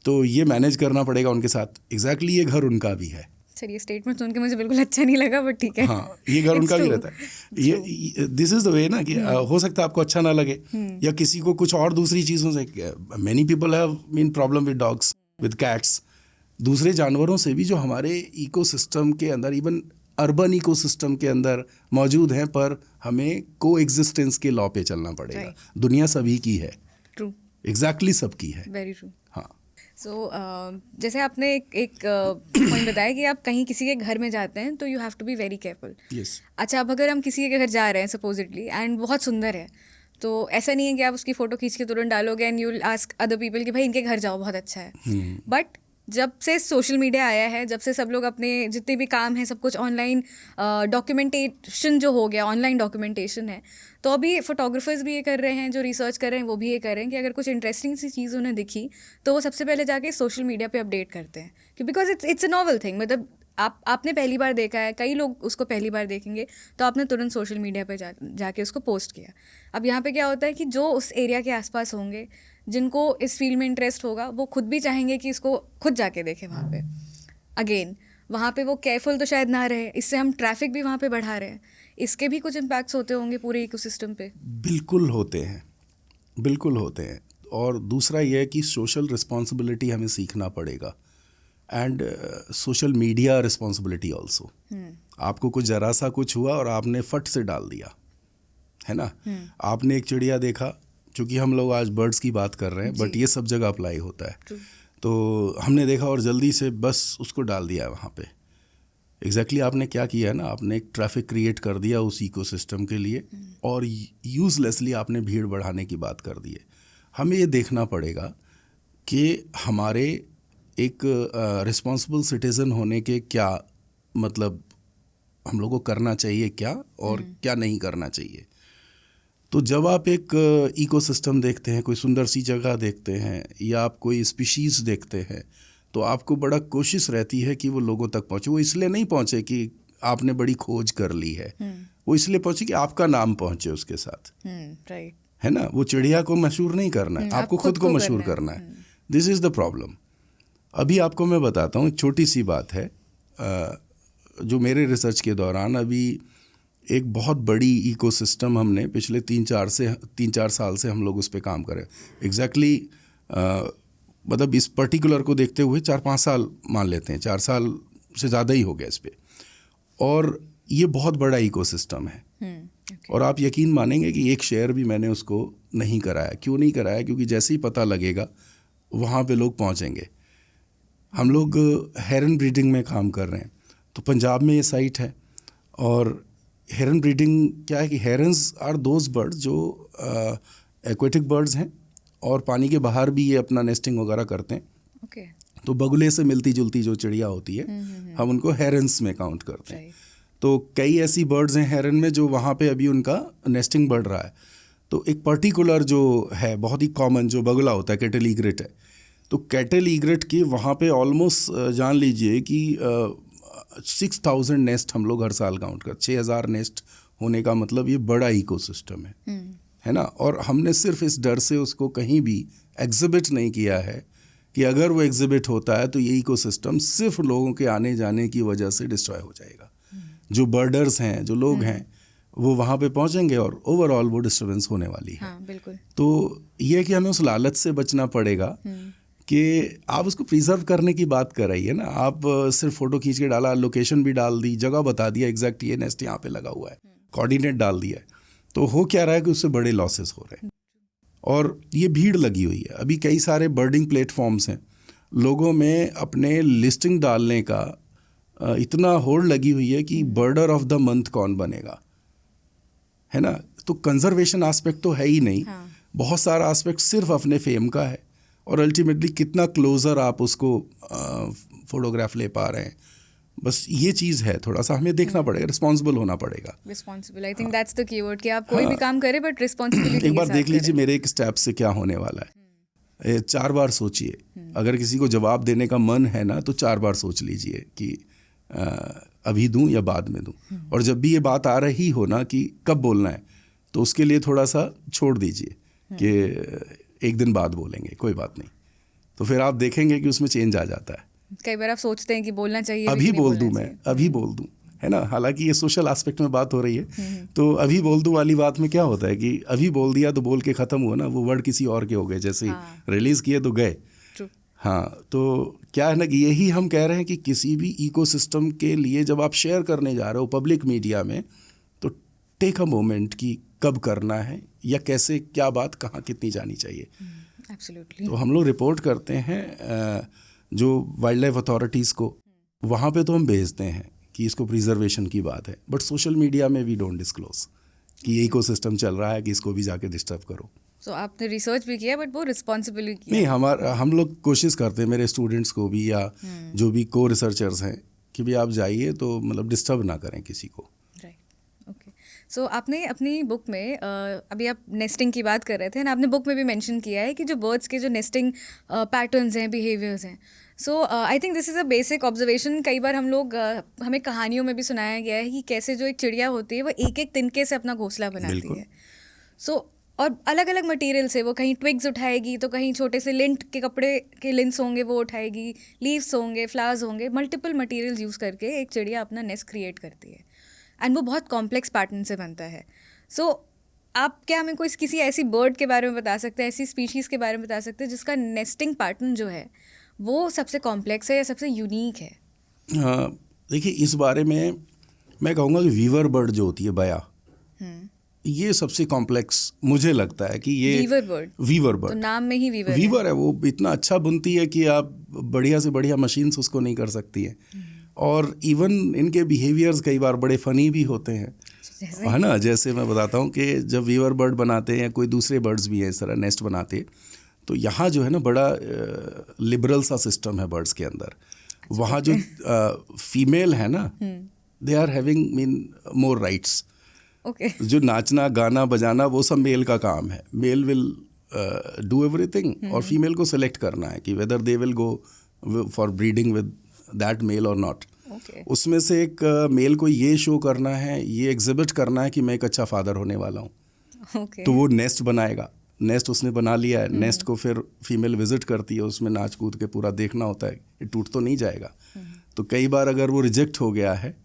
तो ये मैनेज करना पड़ेगा उनके साथ। एग्जैक्टली ये घर उनका भी है। सर, ये स्टेटमेंट सुन के मुझे बिल्कुल अच्छा नहीं लगा, बट ठीक है। हाँ, ये घर उनका भी रहता है। ये दिस इज द वे ना कि हो सकता है आपको अच्छा ना लगे, या किसी को कुछ और दूसरी चीज़ों से। Many people have problem with dogs, with cats, दूसरे जानवरों से भी जो हमारे इकोसिस्टम के अंदर, इवन अर्बन इकोसिस्टम के अंदर मौजूद हैं, पर हमें को एग्जिस्टेंस के लॉ पे चलना पड़ेगा। दुनिया सभी की है, ट्रू, एग्जैक्टली सबकी है। Very true. हाँ। सो जैसे आपने एक पॉइंट बताया कि आप कहीं किसी के घर में जाते हैं तो you have to be very careful. Yes. अच्छा, अब अगर हम किसी के घर जा रहे हैं सपोजिटली एंड बहुत सुंदर है, तो ऐसा नहीं है कि आप उसकी फ़ोटो खींच के तुरंत डालोगे and you will ask other people कि भाई इनके घर जाओ, बहुत अच्छा है। बट जब से सोशल मीडिया आया है, जब से सब लोग अपने जितने भी काम हैं सब कुछ ऑनलाइन, डॉक्यूमेंटेशन जो हो गया, ऑनलाइन डॉक्यूमेंटेशन है, तो अभी फोटोग्राफर्स भी ये कर रहे हैं, जो रिसर्च कर रहे हैं वो भी ये कर रहे हैं कि अगर कुछ इंटरेस्टिंग सी चीज़ उन्हें दिखी तो वो सबसे पहले जाके सोशल मीडिया पे अपडेट करते हैं, क्योंकि because it's a novel thing. मतलब आपने पहली बार देखा है, कई लोग उसको पहली बार देखेंगे, तो आपने तुरंत सोशल मीडिया पे जाके उसको पोस्ट किया। अब यहाँ पे क्या होता है कि जो उस एरिया के आसपास होंगे, जिनको इस फील्ड में इंटरेस्ट होगा, वो खुद भी चाहेंगे कि इसको खुद जाके देखें वहाँ पे। अगेन वहाँ पे वो केयरफुल तो शायद ना रहे, इससे हम ट्रैफिक भी वहाँ पे बढ़ा रहे हैं। इसके भी कुछ इम्पैक्ट्स होते होंगे पूरे इकोसिस्टम पे। बिल्कुल होते हैं, बिल्कुल होते हैं। और दूसरा ये है कि सोशल रिस्पॉन्सिबिलिटी हमें सीखना पड़ेगा, and social media responsibility also. आपको कुछ ज़रा सा कुछ हुआ और आपने फट से डाल दिया, है ना। आपने एक चिड़िया देखा, चूँकि हम लोग आज बर्ड्स की बात कर रहे हैं, बट ये सब जगह अप्लाई होता है। तो हमने देखा और जल्दी से बस उसको डाल दिया वहाँ पे। एग्जैक्टली आपने क्या किया है ना, आपने एक ट्रैफिक क्रिएट कर दिया उस इकोसिस्टम के लिए, और यूज़लेसली आपने भीड़ बढ़ाने की बात कर दी है। हमें ये देखना पड़ेगा कि हमारे एक रिस्पॉन्सिबल सिटीज़न होने के क्या मतलब, हम लोग को करना चाहिए क्या और क्या नहीं करना चाहिए। तो जब आप एक इकोसिस्टम देखते हैं, कोई सुंदर सी जगह देखते हैं, या आप कोई स्पीशीज़ देखते हैं, तो आपको बड़ा कोशिश रहती है कि वो लोगों तक पहुँचे। वो इसलिए नहीं पहुँचे कि आपने बड़ी खोज कर ली है, वो इसलिए पहुँचे कि आपका नाम पहुँचे उसके साथ, राइट, है ना। वो चिड़िया को मशहूर नहीं करना है, आपको खुद को मशहूर करना है। This is the problem. अभी आपको मैं बताता हूँ, छोटी सी बात है, जो मेरे रिसर्च के दौरान अभी एक बहुत बड़ी इकोसिस्टम हमने पिछले 3-4 साल से हम लोग उस पर काम करें। एग्जैक्टली मतलब इस पर्टिकुलर को देखते हुए 4-5 साल मान लेते हैं, 4 साल से ज़्यादा ही हो गया इस पर। और ये बहुत बड़ा इकोसिस्टम है। और आप यकीन मानेंगे कि एक शेयर भी मैंने उसको नहीं कराया। क्यों नहीं कराया? क्योंकि जैसे ही पता लगेगा वहाँ पे लोग पहुँचेंगे। हम लोग हेरन ब्रीडिंग में काम कर रहे हैं, तो पंजाब में ये साइट है। और हेरन ब्रीडिंग क्या है कि हेरन्स आर दोज बर्ड्स जो एक्वेटिक बर्ड्स हैं, और पानी के बाहर भी ये अपना नेस्टिंग वगैरह करते हैं। okay. तो बगुले से मिलती जुलती जो चिड़िया होती है, हम उनको हेरन्स में काउंट करते हैं। तो कई ऐसी बर्ड्स हैं हेरन में जो वहाँ पे अभी उनका नेस्टिंग बढ़ रहा है। तो एक पर्टिकुलर जो है बहुत ही कॉमन जो बगुला होता है, कैटल ईग्रेट है। तो कैटल ईग्रेट की वहाँ पे ऑलमोस्ट जान लीजिए कि 6,000 नेस्ट हम लोग हर साल काउंट कर, 6,000 नेस्ट होने का मतलब ये बड़ा इकोसिस्टम है ना। और हमने सिर्फ इस डर से उसको कहीं भी एग्जिबिट नहीं किया है कि अगर वो एग्जिबिट होता है तो ये इकोसिस्टम सिर्फ लोगों के आने जाने की वजह से डिस्ट्रॉय हो जाएगा। जो बर्डर्स हैं, जो लोग हैं, वो वहाँ पे पहुँचेंगे और ओवरऑल वो डिस्टर्बेंस होने वाली है। हाँ, बिल्कुल। तो ये है कि हमें उस लालच से बचना पड़ेगा कि आप उसको प्रिजर्व करने की बात कर रही है ना। आप सिर्फ फ़ोटो खींच के डाला, लोकेशन भी डाल दी, जगह बता दिया एग्जैक्ट ये नेस्ट यहाँ पे लगा हुआ है, कोऑर्डिनेट डाल दिया है, तो हो क्या रहा है कि उससे बड़े लॉसेस हो रहे हैं। और ये भीड़ लगी हुई है। अभी कई सारे बर्डिंग प्लेटफॉर्म्स हैं, लोगों में अपने लिस्टिंग डालने का इतना होड़ लगी हुई है कि बर्डर ऑफ द मंथ कौन बनेगा, है ना। तो कंजर्वेशन एस्पेक्ट तो है ही नहीं। बहुत सारा एस्पेक्ट सिर्फ अपने फेम का है, और अल्टीमेटली कितना क्लोजर आप उसको फोटोग्राफ ले पा रहे हैं। बस ये चीज़ है, थोड़ा सा हमें देखना पड़ेगा, रिस्पॉन्सिबल होना पड़ेगा। Responsible, I think that's the keyword कि आप कोई भी काम करें बट रिस्पॉन्सिबिलिटी एक बार देख लीजिए मेरे एक स्टेप से क्या होने वाला है। 4 बार सोचिए। अगर किसी को जवाब देने का मन है ना, तो 4 बार सोच लीजिए कि अभी दूं या बाद में दूं। और जब भी ये बात आ रही हो ना कि कब बोलना है, तो उसके लिए थोड़ा सा छोड़ दीजिए कि एक दिन बाद बोलेंगे, कोई बात नहीं। तो फिर आप देखेंगे कि उसमें चेंज आ जाता है। कई बार आप सोचते हैं कि बोलना चाहिए, अभी बोल दूं मैं, अभी बोल दूं, है ना। हालांकि ये सोशल एस्पेक्ट में बात हो रही है, तो अभी बोल दूं वाली बात में क्या होता है कि अभी बोल दिया तो बोल के ख़त्म हुआ ना, वो वर्ड किसी और के हो गए, जैसे रिलीज़ किए तो गए। हाँ, तो क्या है ना कि यही हम कह रहे हैं कि किसी भी इकोसिस्टम के लिए जब आप शेयर करने जा रहे हो पब्लिक मीडिया में, तो टेक अ मोमेंट कि कब करना है या कैसे, क्या बात कहाँ कितनी जानी चाहिए। एब्सोल्युटली। तो हम लोग रिपोर्ट करते हैं जो वाइल्ड लाइफ अथॉरिटीज़ को, वहाँ पे तो हम भेजते हैं कि इसको प्रिजर्वेशन की बात है, बट सोशल मीडिया में वी डोंट डिस्क्लोज कि ये इकोसिस्टम चल रहा है कि इसको भी जाके डिस्टर्ब करो। सो आपने रिसर्च भी किया, बट वो रिस्पॉन्सिबली किया। नहीं, हम लोग कोशिश करते हैं, मेरे स्टूडेंट्स को भी या जो भी को रिसर्चर्स हैं, कि भी आप जाइए तो मतलब डिस्टर्ब ना करें किसी को। Right, okay. सो आपने अपनी बुक में अभी आप नेस्टिंग की बात कर रहे थे ना, आपने बुक में भी मेंशन किया है कि जो बर्ड्स के जो नेस्टिंग पैटर्न्स हैं, बिहेवियर्स हैं, so I think this is a basic observation. कई बार हम लोग हमें कहानियों में भी सुनाया गया है कि कैसे जो एक चिड़िया होती है वो एक एक तिनके से अपना घोंसला बनाती बिल्कुल। है। सो और अलग अलग मटेरियल से वो कहीं ट्विग्स उठाएगी, तो कहीं छोटे से लिंट के कपड़े के लिंक्स होंगे वो उठाएगी, लीव्स होंगे, फ्लावर्स होंगे, मल्टीपल मटेरियल्स यूज़ करके एक चिड़िया अपना नेस्ट क्रिएट करती है, एंड वो बहुत कॉम्प्लेक्स पैटर्न से बनता है। सो आप क्या हमें कोई किसी ऐसी बर्ड के बारे में बता सकते हैं, ऐसी स्पीशीज़ के बारे में बता सकते हैं जिसका नेस्टिंग पैटर्न जो है वो सबसे कॉम्प्लेक्स है या सबसे यूनिक है? हाँ, देखिए इस बारे में मैं कहूँगा कि वीवर बर्ड जो होती है, बया, ये सबसे कॉम्प्लेक्स मुझे लगता है कि ये वीवर बर्ड तो नाम में ही वीवर है। वो इतना अच्छा बुनती है कि आप बढ़िया से बढ़िया मशीन्स उसको नहीं कर सकती है, और इवन इनके बिहेवियर्स कई बार बड़े फ़नी भी होते हैं, है ना। जैसे मैं बताता हूँ कि जब वीवर बर्ड बनाते हैं या कोई दूसरे बर्ड्स भी हैं इस तरह नेस्ट बनाते, तो यहाँ जो है ना बड़ा लिबरल सा सिस्टम है बर्ड्स के अंदर। वहाँ जो फीमेल है ना, they are having mean more rights. जो नाचना गाना बजाना वो सब मेल का काम है। मेल विल डू एवरीथिंग, और फीमेल को सेलेक्ट करना है कि whether they will go for breeding with that male और नॉट। उसमें से एक मेल को ये शो करना है, ये एग्जिबिट करना है कि मैं एक अच्छा फादर होने वाला हूँ। तो वो नेस्ट बनाएगा, नेस्ट उसने बना लिया है, नेस्ट को फिर फीमेल विजिट करती है, उसमें नाच कूद के पूरा देखना होता है, ये टूट तो नहीं जाएगा। तो कई बार अगर वो रिजेक्ट हो गया है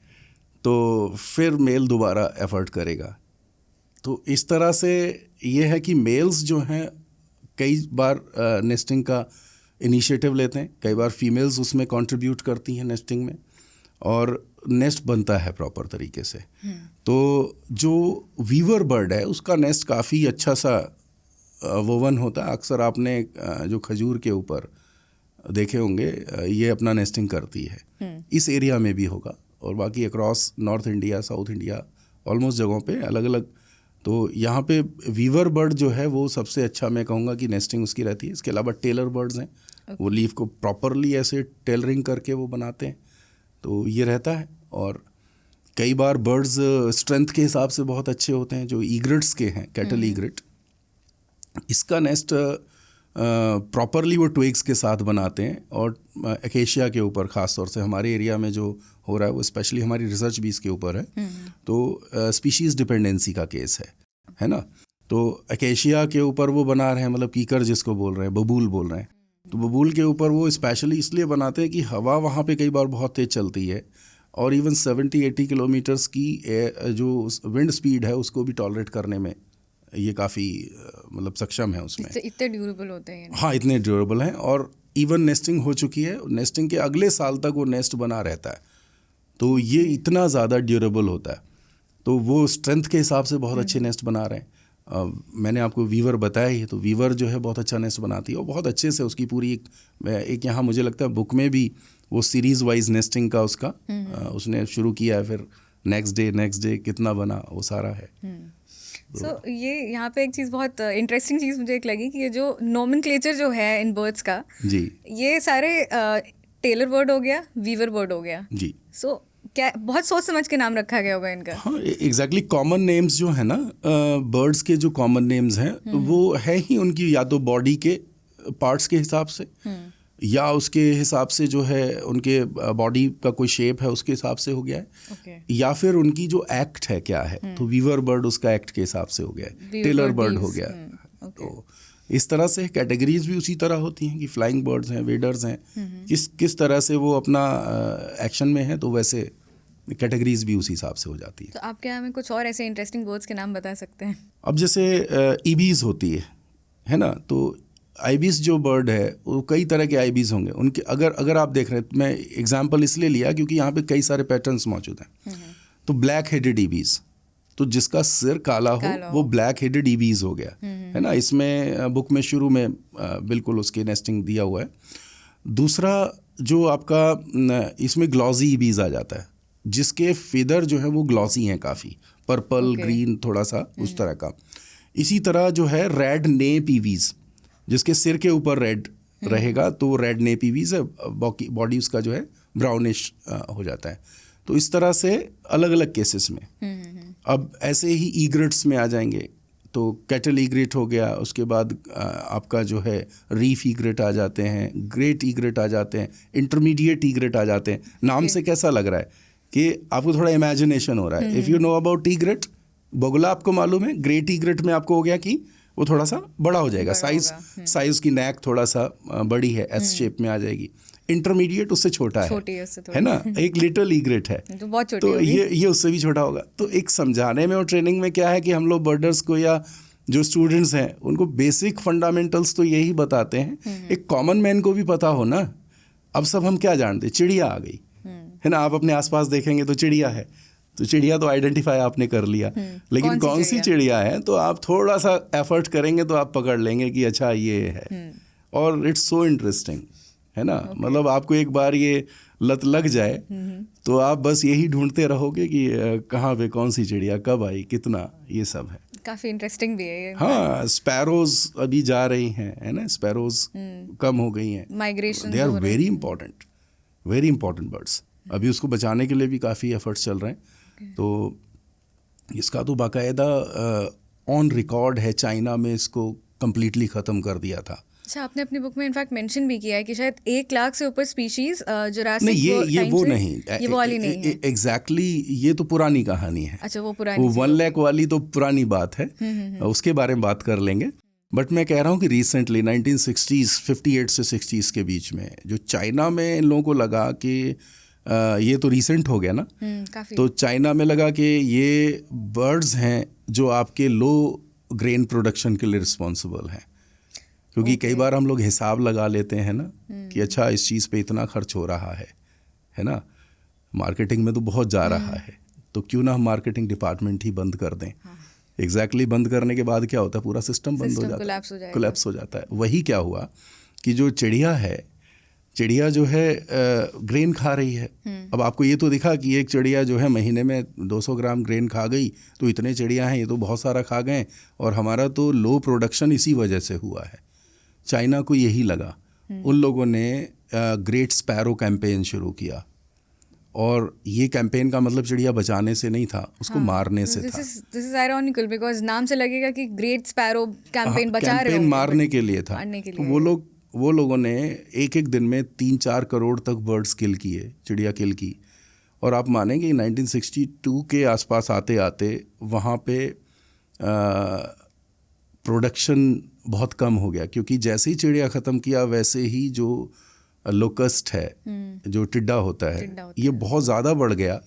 तो फिर मेल दोबारा एफर्ट करेगा। तो इस तरह से ये है कि मेल्स जो हैं कई बार नेस्टिंग का इनिशिएटिव लेते हैं, कई बार फीमेल्स उसमें कंट्रीब्यूट करती हैं नेस्टिंग में, और नेस्ट बनता है प्रॉपर तरीके से। तो जो वीवर बर्ड है उसका नेस्ट काफ़ी अच्छा सा वोवन होता है। अक्सर आपने जो खजूर के ऊपर देखे होंगे, ये अपना नेस्टिंग करती है। इस एरिया में भी होगा, और बाकी across north India, south India, almost जगहों पे अलग अलग। तो यहाँ पे वीवर बर्ड जो है वो सबसे अच्छा मैं कहूँगा कि नेस्टिंग उसकी रहती है। इसके अलावा टेलर बर्ड्स हैं, वो लीफ को प्रॉपरली ऐसे टेलरिंग करके वो बनाते हैं, तो ये रहता है। और कई बार बर्ड्स स्ट्रेंथ के हिसाब से बहुत अच्छे होते हैं, जो ईग्रेट्स के हैं, कैटल ईग्रेट, इसका नेस्ट प्रॉपरली वो ट्विग्स के साथ बनाते हैं, और एकेशिया के ऊपर ख़ास तौर से हमारे एरिया में जो हो रहा है वो स्पेशली हमारी रिसर्च भी इसके ऊपर है। तो स्पीशीज़ डिपेंडेंसी का केस है ना। तो एकेशिया के ऊपर वो बना रहे हैं, मतलब कीकर जिसको बोल रहे हैं, बबूल बोल रहे हैं, तो बबूल के ऊपर वो स्पेशली इसलिए बनाते हैं कि हवा वहाँ पे कई बार बहुत तेज़ चलती है, और इवन 70-80 किलोमीटर्स की जो विंड स्पीड है उसको भी टॉलरेट करने में ये काफ़ी मतलब सक्षम है उसमें। इतने ड्यूरेबल होते हैं। हाँ, इतने ड्यूरेबल हैं, और इवन नेस्टिंग हो चुकी है, नेस्टिंग के अगले साल तक वो नेस्ट बना रहता है। तो ये इतना ज़्यादा ड्यूरेबल होता है, तो वो स्ट्रेंथ के हिसाब से बहुत अच्छे नेस्ट बना रहे हैं। मैंने आपको वीवर बताया ही, तो वीवर जो है बहुत अच्छा नेस्ट बनाती है, और बहुत अच्छे से उसकी पूरी एक यहाँ मुझे लगता है बुक में भी वो सीरीज़ वाइज नेस्टिंग का उसका उसने शुरू किया है, फिर नेक्स्ट डे कितना बना वो सारा है। ये यहाँ पे एक चीज़ बहुत इंटरेस्टिंग चीज़ मुझे एक लगी कि ये जो नोमेनक्लेचर जो है इन बर्ड्स का जी, ये सारे टेलर बर्ड हो गया, वीवर बर्ड हो गया जी। सो क्या बहुत सोच समझ के नाम रखा गया होगा इनका? हाँ, एग्जैक्टली। कॉमन नेम्स जो है ना बर्ड्स के, जो कॉमन नेम्स हैं वो है ही उनकी या तो बॉडी के पार्ट्स के हिसाब से, या उसके हिसाब से जो है उनके बॉडी का कोई शेप है उसके हिसाब से हो गया है, या फिर उनकी जो एक्ट है क्या है, तो वीवर बर्ड उसका एक्ट के हिसाब से हो गया है, टेलर बर्ड हो गया। तो इस तरह से कैटेगरीज भी उसी तरह होती हैं कि फ्लाइंग बर्ड्स हैं, वेडर्स हैं, किस तरह से वो अपना एक्शन में है, तो वैसे कैटेगरीज भी उसी हिसाब से हो जाती है। तो आप क्या हमें कुछ और ऐसे इंटरेस्टिंग बर्ड्स के नाम बता सकते हैं? अब जैसे ईबीज होती है ना, तो आइबिस जो बर्ड है वो कई तरह के आइबिस होंगे उनके। अगर आप देख रहे हैं, मैं एग्जांपल इसलिए लिया क्योंकि यहाँ पे कई सारे पैटर्न्स मौजूद हैं। तो ब्लैक हेडेड ईबीज, तो जिसका सिर काला हो वो ब्लैक हेडेड ईबीज हो गया, है ना। इसमें बुक में शुरू में बिल्कुल उसकी नेस्टिंग दिया हुआ है। दूसरा जो आपका इसमें ग्लॉसी ईबीज आ जाता है, जिसके फेदर जो है वो ग्लॉसी हैं काफ़ी, पर्पल ग्रीन थोड़ा सा उस तरह का। इसी तरह जो है रेड नेप ईवीज, जिसके सिर के ऊपर रेड रहेगा तो रेड नेप ईवीज है, बॉडी उसका जो है ब्राउनिश हो जाता है। तो इस तरह से अलग अलग केसेस में। अब ऐसे ही ईग्रेट्स में आ जाएंगे तो कैटल ईग्रेट हो गया, उसके बाद आपका जो है रीफ ईग्रेट आ जाते हैं, ग्रेट ईग्रेट आ जाते हैं, इंटरमीडिएट ईग्रेट आ जाते हैं। नाम से कैसा लग रहा है कि आपको थोड़ा इमेजिनेशन हो रहा है। If you know about egret, बगुला आपको मालूम है, ग्रेट ईग्रेट में आपको हो गया कि वो थोड़ा सा बड़ा हो जाएगा, साइज की नेक थोड़ा सा बड़ी है, एस शेप में आ जाएगी। इंटरमीडिएट उससे छोटा है ना। एक लिटिल ईग्रेट है तो बहुत छोटी तो ये उससे भी छोटा होगा। तो एक समझाने में और ट्रेनिंग में क्या है कि हम लोग बर्डर्स को या जो स्टूडेंट्स हैं उनको बेसिक फंडामेंटल्स तो यही बताते हैं। एक कॉमन मैन को भी पता हो ना। अब सब हम क्या जानते, चिड़िया आ गई है ना, आप अपने आसपास देखेंगे तो चिड़िया है, तो चिड़िया तो आइडेंटिफाई आपने कर लिया, लेकिन कौन सी चिड़िया है तो आप थोड़ा सा एफर्ट करेंगे तो आप पकड़ लेंगे कि अच्छा ये है। और इट्स सो इंटरेस्टिंग, है ना। मतलब आपको एक बार ये लत लग जाए तो आप बस यही ढूंढते रहोगे कि कहाँ पे कौन सी चिड़िया कब आई, कितना, ये सब है। काफी इंटरेस्टिंग भी है ये। हाँ, स्पैरोज अभी जा रही हैं, है ना, स्पैरोज कम हो गई हैं, migration, they are very important birds. अभी उसको बचाने के लिए भी काफ़ी एफर्ट्स चल रहे हैं। तो इसका तो बाकायदा ऑन रिकॉर्ड है, चाइना में इसको कम्प्लीटली ख़त्म कर दिया था। अच्छा, आपने अपनी बुक में इनफैक्ट मेंशन भी किया है कि शायद 1 लाख से ऊपर स्पीशीज जुरासिक नहीं, ये वो नहीं, ये वो वाली नहीं है एग्जैक्टली। ये तो पुरानी कहानी है। अच्छा, वो पुरानी, वो 1 लाख वाली तो पुरानी बात है, उसके बारे में बात कर लेंगे। बट मैं कह रहा हूँ कि रिसेंटली 1960s 58 से 60s के बीच में जो चाइना में इन लोगों को लगा कि ये तो रिसेंट हो गया ना, तो चाइना में लगा कि ये बर्ड्स हैं जो आपके लो ग्रेन प्रोडक्शन के लिए रिस्पॉन्सिबल हैं। क्योंकि कई बार हम लोग हिसाब लगा लेते हैं ना कि अच्छा इस चीज़ पे इतना खर्च हो रहा है ना, मार्केटिंग में तो बहुत जा रहा है, तो क्यों ना हम मार्केटिंग डिपार्टमेंट ही बंद कर दें। एग्जैक्टली बंद करने के बाद क्या होता है, पूरा सिस्टम बंद हो जाता है, कोलैप्स हो जाता है। वही क्या हुआ कि जो चिड़िया जो है ग्रेन खा रही है। अब आपको ये तो दिखा कि एक चिड़िया जो है महीने में 200 ग्राम ग्रेन खा गई, तो इतने चिड़िया हैं, ये तो बहुत सारा खा गए, और हमारा तो लो प्रोडक्शन इसी वजह से हुआ है। चाइना को यही लगा, उन लोगों ने ग्रेट स्पैरो कैंपेन शुरू किया, और ये कैंपेन का मतलब चिड़िया बचाने से नहीं था, उसको मारने से था। दिस इज आयरॉनिकल बिकॉज़ नाम से लगेगा कि ग्रेट स्पैरो कैंपेन बचा रहे कैंपेन मारने के लिए था। तो वो लोगों ने एक दिन में 3-4 करोड़ तक बर्ड्स किल किए, चिड़िया किल की। और आप मानेंगे 1962 के आसपास आते आते वहाँ पे प्रोडक्शन बहुत कम हो गया, क्योंकि जैसे ही चिड़िया ख़त्म किया वैसे ही जो लोकस्ट है, जो टिड्डा होता है, ये बहुत ज़्यादा बढ़ गया,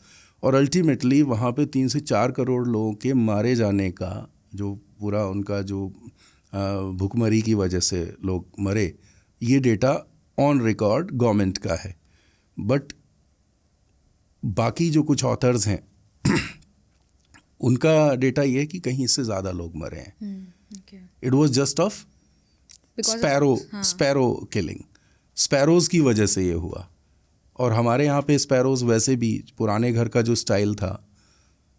और अल्टीमेटली वहाँ पे 3 से 4 करोड़ लोगों के मारे जाने का जो पूरा उनका जो भुखमरी की वजह से लोग मरे, ये डेटा ऑन रिकॉर्ड गवर्नमेंट का है। बट बाकी जो कुछ ऑथर्स हैं उनका डेटा ये है कि कहीं इससे ज़्यादा लोग मरे हैं। It was just of sparrow killing, sparrows की वजह से ये हुआ। और हमारे यहाँ पे स्पैरोज़ वैसे भी पुराने घर का जो स्टाइल था,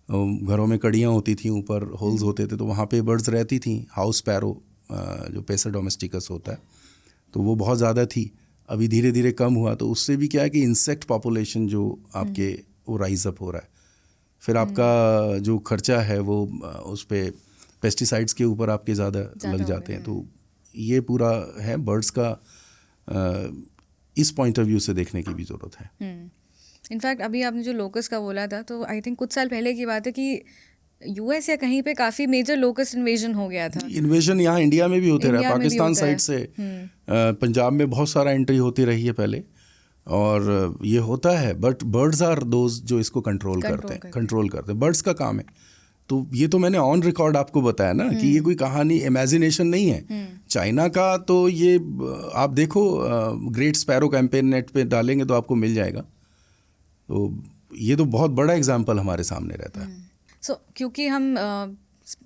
घरों में कड़ियाँ होती थी, ऊपर होल्स होते थे, तो वहाँ पे बर्ड्स रहती थी। हाउस स्पैरो जो पेसर डोमेस्टिकस होता है, तो वो बहुत ज़्यादा थी। अभी धीरे धीरे कम हुआ, तो उससे भी क्या है कि इंसेक्ट पॉपुलेशन जो आपके वो राइज अप हो रहा है। फिर आपका जो खर्चा है वो उस पर पेस्टिसाइड्स के ऊपर आपके ज़्यादा लग जाते हैं। तो ये पूरा है बर्ड्स का, इस पॉइंट ऑफ व्यू से देखने की भी ज़रूरत है। इनफैक्ट अभी आपने जो लोकस का बोला था, तो आई थिंक कुछ साल पहले की बात है कि यूएस या कहीं पे काफ़ी मेजर लोकस इन्वेजन हो गया था। इन्वेजन यहाँ इंडिया में भी होते रहा, पाकिस्तान साइड से पंजाब में बहुत सारा एंट्री होती रही है पहले, और ये होता है। बट बर्ड्स आर दोज जो इसको कंट्रोल करते हैं। बर्ड्स का काम है। तो ये तो मैंने ऑन रिकॉर्ड आपको बताया ना कि ये कोई कहानी इमेजिनेशन नहीं है। चाइना का तो ये आप देखो, ग्रेट स्पैरो कैंपेन नेट पे डालेंगे तो आपको मिल जाएगा। तो ये तो बहुत बड़ा एग्जाम्पल हमारे सामने रहता है। क्योंकि हम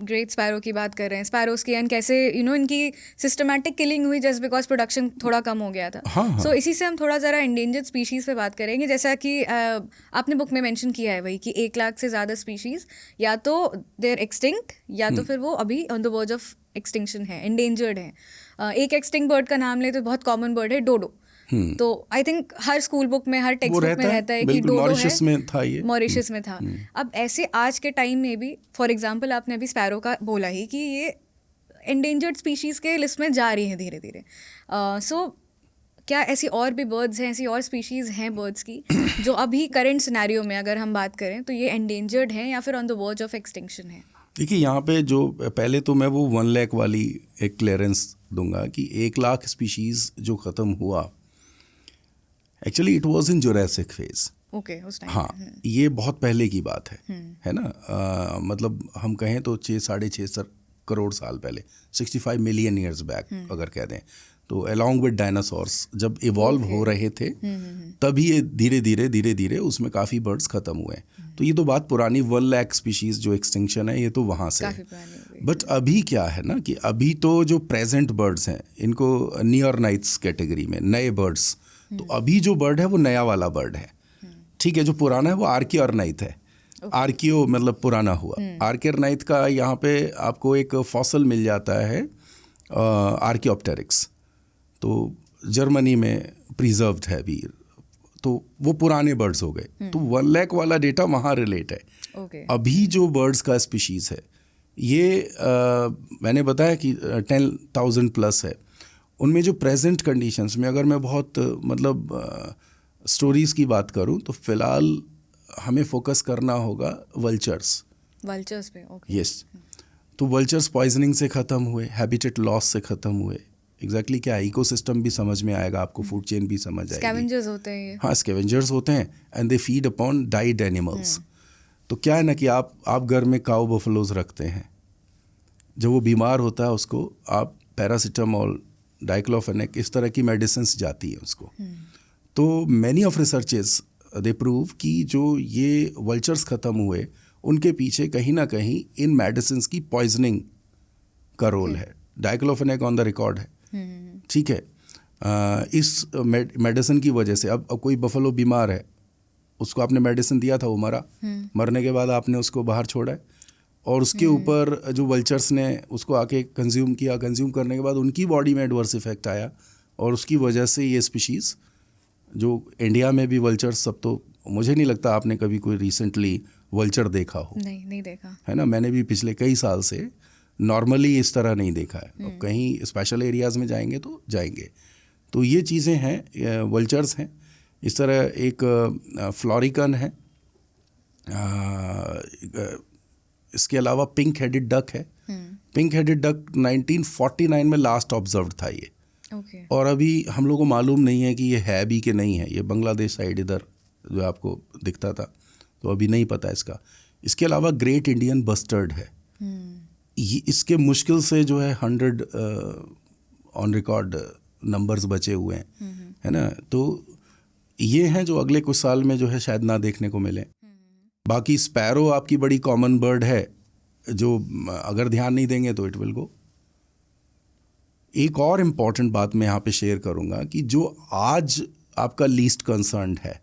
ग्रेट स्पैरो की बात कर रहे हैं, स्पैरोज की, एंड कैसे इनकी सिस्टमैटिक किलिंग हुई जस्ट बिकॉज प्रोडक्शन थोड़ा कम हो गया था। हाँ। इसी से हम थोड़ा ज़रा इंडेंजर्ड स्पीशीज़ पे बात करेंगे। जैसा कि आपने बुक में मेंशन किया है वही कि 1 लाख से ज़्यादा स्पीशीज़ या तो दे आर एक्सटिंक्ट या तो फिर वो अभी on the verge of extinction है, इंडेंजर्ड है। एक एक्सटिंक्ट बर्ड का नाम ले तो बहुत कॉमन बर्ड है डोडो। तो I think her school book में, हर टेक्स्ट बुक में रहता है कि डोडो मॉरिशस में था, ये मॉरिशस में था। अब ऐसे आज के टाइम में भी, फॉर एग्जांपल आपने अभी स्पैरो का बोला ही कि ये एंडेंजर्ड स्पीशीज़ के लिस्ट में जा रही हैं धीरे धीरे। क्या ऐसी और भी बर्ड्स हैं, ऐसी और स्पीशीज़ हैं बर्ड्स की जो अभी करंट सिनेरियो में अगर हम बात करें तो ये एंडेंजर्ड हैं या फिर on the verge of extinction है? देखिए, यहाँ पे जो पहले तो मैं वो 1 लाख वाली एक क्लियरेंस दूंगा कि 1 लाख स्पीशीज़ जो ख़त्म हुआ, actually it was in Jurassic phase. Okay, उस टाइम। हाँ, ये बहुत पहले की बात है ना। मतलब हम कहें तो 6-6.5 करोड़ साल पहले, 65 मिलियन ईयर्स बैक अगर कह दें, तो अलॉन्ग विद डायनासोर्स जब इवॉल्व हो रहे थे तभी ये धीरे धीरे उसमें काफ़ी बर्ड्स ख़त्म हुए। तो ये तो बात पुरानी 1 लाख स्पीशीज़ जो एक्सटिंक्शन है ये तो वहाँ से है। बट अभी क्या है ना कि अभी तो जो प्रेजेंट बर्ड्स हैं इनको नियरनाइट्स कैटेगरी में, नए बर्ड्स, तो अभी जो बर्ड है वो नया वाला बर्ड है, ठीक है। जो पुराना है वो आर्कियोर्नाइट है। आर्कियो मतलब पुराना हुआ। आर्कियोर्नाइट का यहाँ पे आपको एक फॉसल मिल जाता है, आर्कियोप्टेरिक्स, तो जर्मनी में प्रिजर्व्ड है अभी। तो वो पुराने बर्ड्स हो गए। तो 1 लाख वाला डेटा वहाँ रिलेट है। अभी जो बर्ड्स का स्पीशीज़ है ये मैंने बताया कि 10,000 प्लस है। उनमें जो प्रेजेंट कंडीशंस में अगर मैं बहुत मतलब स्टोरीज़ की बात करूं तो फ़िलहाल हमें फोकस करना होगा वल्चर्स पे। यस। तो वल्चर्स पॉइजनिंग से ख़त्म हुए, हैबिटेट लॉस से ख़त्म हुए। एग्जैक्टली क्या है, इकोसिस्टम भी समझ में आएगा आपको, फूड चेन भी समझ आएगी। स्कैवेंजर्स होते हैं ये। हाँ, स्कैवेंजर्स होते हैं and they feed upon died animals. तो क्या है ना कि आप घर में काऊ बफलोज रखते हैं, जब वो बीमार होता है उसको आप पैरासीटामोल, डाइक्लोफेनेक, इस तरह की मेडिसिन्स जाती है उसको। तो many of researches they prove कि जो ये वल्चर्स ख़त्म हुए उनके पीछे कहीं ना कहीं इन मेडिसिन्स की पॉइजनिंग का रोल है। डाइक्लोफेनेक ऑन द रिकॉर्ड है, ठीक है। इस मेडिसिन की वजह से अब कोई बफलो बीमार है, उसको आपने मेडिसिन दिया था, वो मरा, मरने के बाद आपने उसको बाहर छोड़ा है और उसके ऊपर जो वल्चर्स ने उसको आके कंज्यूम किया, कंज्यूम करने के बाद उनकी बॉडी में एडवर्स इफेक्ट आया और उसकी वजह से ये स्पीशीज़ जो इंडिया में भी वल्चर्स, सब तो मुझे नहीं लगता आपने कभी कोई रिसेंटली वल्चर देखा हो। नहीं देखा है ना। मैंने भी पिछले कई साल से नॉर्मली इस तरह नहीं देखा है। और कहीं स्पेशल एरियाज़ में जाएंगे तो जाएंगे। तो ये चीज़ें हैं, वल्चर्स हैं। इस तरह एक फ्लोरिकन है, इसके अलावा पिंक हेडेड डक है। पिंक हेडेड डक 1949 में लास्ट ऑब्जर्व था ये। और अभी हम लोगों को मालूम नहीं है कि ये है भी कि नहीं है। ये बांग्लादेश साइड इधर जो आपको दिखता था, तो अभी नहीं पता इसका। इसके अलावा ग्रेट इंडियन बस्टर्ड है। ये इसके मुश्किल से जो है 100 ऑन रिकॉर्ड नंबर्स बचे हुए हैं, है ना। तो ये हैं जो अगले कुछ साल में जो है शायद ना देखने को मिले। बाकी स्पैरो आपकी बड़ी कॉमन बर्ड है जो अगर ध्यान नहीं देंगे तो इट विल गो। एक और इम्पॉर्टेंट बात मैं यहाँ पे शेयर करूँगा कि जो आज आपका लीस्ट कंसर्न्ड है,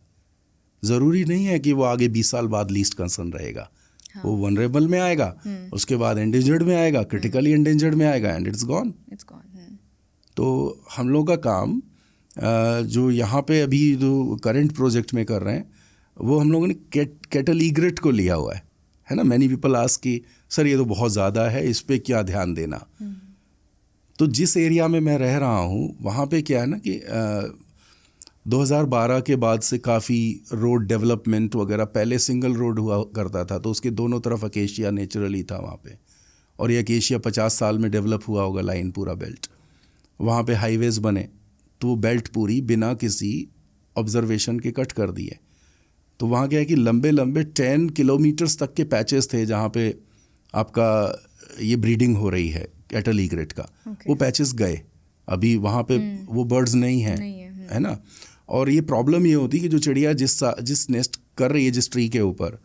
ज़रूरी नहीं है कि वो आगे 20 साल बाद लीस्ट कंसर्न रहेगा। हाँ। वो वनरेबल में आएगा, उसके बाद एंडेंजर्ड में आएगा, क्रिटिकली एंडेंजर्ड में आएगा एंड इट्स गॉन। तो हम लोग का काम जो यहाँ पे अभी जो करंट प्रोजेक्ट में कर रहे हैं वो हम लोगों ने कैटल ईग्रेट को लिया हुआ है ना। मैनी पीपल आस्क कि सर ये तो बहुत ज़्यादा है, इस पे क्या ध्यान देना। तो जिस एरिया में मैं रह रहा हूँ वहाँ पे क्या है ना कि 2012 के बाद से काफ़ी रोड डेवलपमेंट वगैरह, पहले सिंगल रोड हुआ करता था तो उसके दोनों तरफ अकेशिया नेचुरली था वहाँ पे, और ये अकेशिया 50 साल में डेवलप हुआ होगा लाइन, पूरा बेल्ट। वहाँ पे हाईवेज़ बने तो वो बेल्ट पूरी बिना किसी ऑब्जर्वेशन के कट कर दिए। तो वहाँ क्या है कि लंबे लंबे 10 किलोमीटर्स तक के पैचेस थे जहाँ पे आपका ये ब्रीडिंग हो रही है कैटल ईग्रेट का, वो पैचेस गए, अभी वहाँ पे वो बर्ड्स नहीं हैं, है ना। और ये प्रॉब्लम ये होती है कि जो चिड़िया जिस नेस्ट कर रही है जिस ट्री के ऊपर,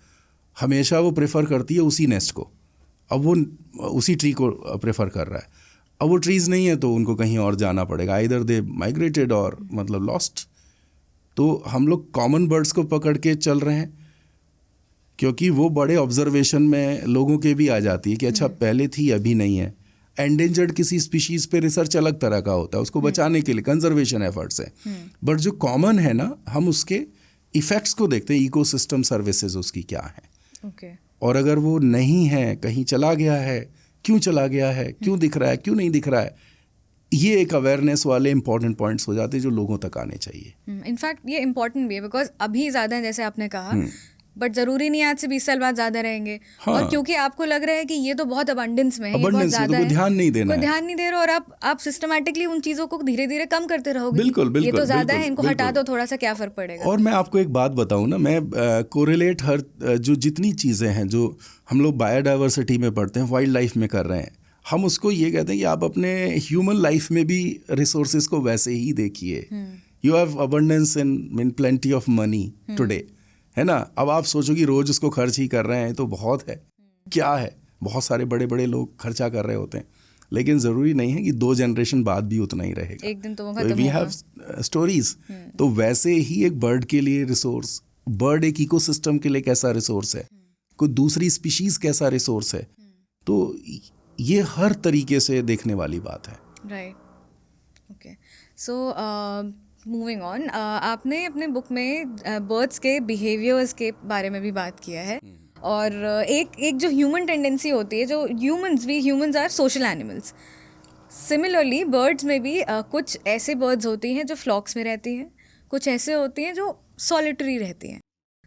हमेशा वो प्रेफर करती है उसी नेस्ट को, अब वो उसी ट्री को प्रेफर कर रहा है। अब वो ट्रीज़ नहीं है तो उनको कहीं और जाना पड़ेगा, इधर दे माइग्रेटेड और मतलब लॉस्ट। तो हम लोग कॉमन बर्ड्स को पकड़ के चल रहे हैं, क्योंकि वो बड़े ऑब्जर्वेशन में लोगों के भी आ जाती है कि अच्छा पहले थी अभी नहीं है। एंडेंजर्ड किसी स्पीशीज़ पे रिसर्च अलग तरह का होता है, उसको बचाने के लिए कंजर्वेशन एफर्ट्स है, बट जो कॉमन है ना, हम उसके इफ़ेक्ट्स को देखते हैं, इकोसिस्टम सर्विसेज उसकी क्या है। और अगर वो नहीं है, कहीं चला गया है, क्यों चला गया है, क्यों दिख रहा है, क्यों नहीं दिख रहा है, ये एक अवेयरनेस वाले इंपॉर्टेंट पॉइंट्स हो जाते हैं जो लोगों तक आने चाहिए। इनफैक्ट ये इंपॉर्टेंट भी है बिकॉज अभी ज़्यादा है जैसे आपने कहा, बट ज़रूरी नहीं आज से 20 साल बाद ज़्यादा रहेंगे। हाँ। और क्योंकि आपको लग रहा है कि ये तो बहुत अबंडेंस में है, ये बहुत ज़्यादा है, ध्यान नहीं देना, कोई ध्यान नहीं दे रहा, और आप सिस्टमेटिकली उन चीज़ों को धीरे धीरे कम करते रहोगे। बिल्कुल बिल्कुल, ये तो ज़्यादा है, इनको हटा दो थोड़ा सा, क्या फ़र्क पड़ेगा। और मैं आपको एक बात बताऊँ ना, मैं कोरिलेट हर जो जितनी चीज़ें हैं जो हम लोग बायोडाइवर्सिटी में पढ़ते हैं, वाइल्ड लाइफ में कर रहे हैं, हम उसको ये कहते हैं कि आप अपने ह्यूमन लाइफ में भी रिसोर्सेज को वैसे ही देखिए। You have abundance in plenty of money today, है ना। अब आप सोचो कि रोज उसको खर्च ही कर रहे हैं तो बहुत है, क्या है, बहुत सारे बड़े बड़े लोग खर्चा कर रहे होते हैं, लेकिन ज़रूरी नहीं है कि 2 जनरेशन बाद भी उतना ही रहेगा, एक दिन तो वो खत्म होगा। We have stories. तो वैसे ही एक बर्ड के लिए रिसोर्स, बर्ड एक इकोसिस्टम के लिए कैसा रिसोर्स है, कोई दूसरी स्पीशीज़ कैसा रिसोर्स है, तो ये हर तरीके से देखने वाली बात है। Right, okay. So moving on, आपने अपने बुक में बर्ड्स के बिहेवियर्स के बारे में भी बात किया है, और एक जो ह्यूमन टेंडेंसी होती है, जो humans are social animals. Similarly birds में भी कुछ ऐसे बर्ड्स होती हैं जो फ्लॉक्स में रहती हैं, कुछ ऐसे होती हैं जो सॉलिटरी रहती हैं।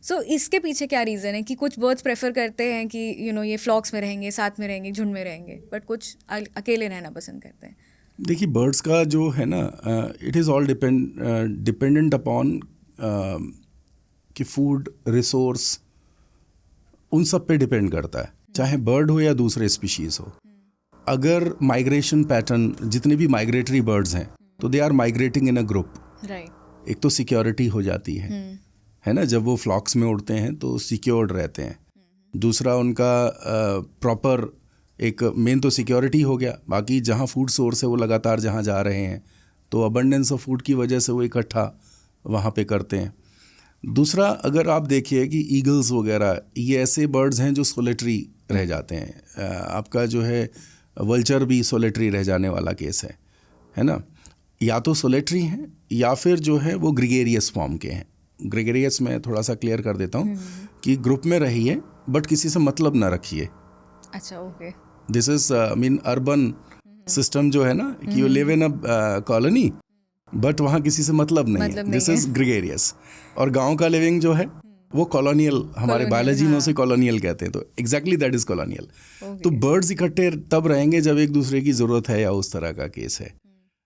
सो इसके पीछे क्या रीज़न है कि कुछ बर्ड्स प्रेफर करते हैं कि ये फ्लॉक्स में रहेंगे, साथ में रहेंगे, झुंड में रहेंगे, बट कुछ अकेले रहना पसंद करते हैं। देखिए, बर्ड्स का जो है ना, it is all dependent upon कि फूड रिसोर्स उन सब पे डिपेंड करता है, चाहे बर्ड हो या दूसरे स्पीशीज़ हो। अगर माइग्रेशन पैटर्न, जितने भी माइग्रेटरी बर्ड्स हैं, तो they are migrating in a group. Right, एक तो सिक्योरिटी हो जाती है ना, जब वो फ्लॉक्स में उड़ते हैं तो सिक्योर्ड रहते हैं। दूसरा, उनका प्रॉपर एक मेन तो सिक्योरिटी हो गया, बाकी जहाँ फूड सोर्स है वो लगातार जहाँ जा रहे हैं तो अबंडेंस ऑफ फूड की वजह से वो इकट्ठा वहाँ पे करते हैं। दूसरा, अगर आप देखिए कि ईगल्स वगैरह ये ऐसे बर्ड्स हैं जो सोलिटरी रह जाते हैं। आपका जो है वल्चर भी सोलिटरी रह जाने वाला केस है ना। या तो सोलिटरी हैं या फिर जो है वो ग्रेगेरियस फॉर्म के हैं। ग्रेगेरियस में थोड़ा सा क्लियर कर देता हूँ कि ग्रुप में रहिए बट किसी से मतलब ना रखिए। अच्छा, okay. This is mean urban system जो है ना, कि you live in a colony but वहाँ किसी से मतलब नहीं है, दिस इज ग्रेगेरियस। और गांव का लिविंग जो है वो कॉलोनियल, हमारे बायोलॉजी में उसे कॉलोनियल कहते हैं, तो एग्जैक्टली दैट इज कॉलोनियल। तो बर्ड्स इकट्ठे तब रहेंगे जब एक दूसरे की ज़रूरत है या उस तरह का केस है।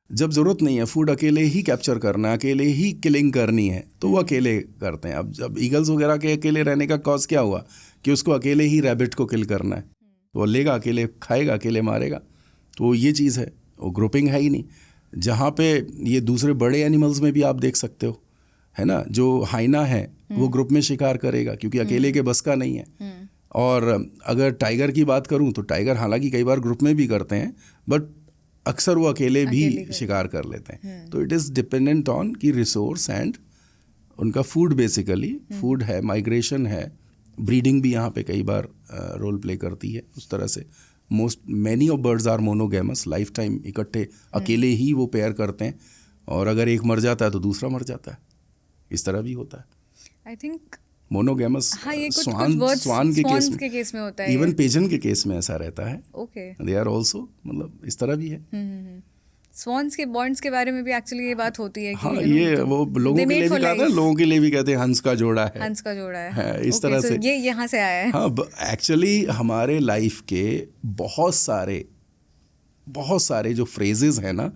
जब ज़रूरत नहीं है, फूड अकेले ही कैप्चर करना, अकेले ही किलिंग करनी है, तो वो अकेले करते हैं। अब जब ईगल्स वगैरह के अकेले रहने का कॉज क्या हुआ कि उसको अकेले ही रैबिट को किल करना है, तो वो लेगा अकेले, खाएगा अकेले, मारेगा। तो ये चीज़ है, वो ग्रुपिंग है ही नहीं। जहाँ पे ये दूसरे बड़े एनिमल्स में भी आप देख सकते हो, है ना, जो हाइना है वो ग्रुप में शिकार करेगा क्योंकि अकेले के बस का नहीं है। और अगर टाइगर की बात करूँ तो टाइगर हालांकि कई बार ग्रुप में भी करते हैं बट अक्सर वो अकेले भी शिकार कर लेते हैं। तो इट इज़ डिपेंडेंट ऑन कि रिसोर्स एंड उनका फूड, बेसिकली फूड है, माइग्रेशन है, ब्रीडिंग भी यहाँ पे कई बार रोल प्ले करती है उस तरह से। Many of birds are monogamous, life time इकट्ठे अकेले ही वो पेयर करते हैं, और अगर एक मर जाता है तो दूसरा मर जाता है, इस तरह भी होता है। आई थिंक मोनोगैमस स्वान के केस में होता है, इवन पिजन के केस में ऐसा रहता है। ओके, दे आर ऑल्सो, मतलब इस तरह भी है। स्वॉन्स के बॉन्ड्स के बारे में भी एक्चुअली ये बात होती है कि हाँ, ये वो लोगों के लिए भी कहते हैं, लोगों के लिए भी कहते हैं हंस का जोड़ा है, हंस का जोड़ा है, इस तरह से ये यहाँ से आया है। हाँ, एक्चुअली हमारे लाइफ के बहुत सारे जो फ्रेजेस हैं ना,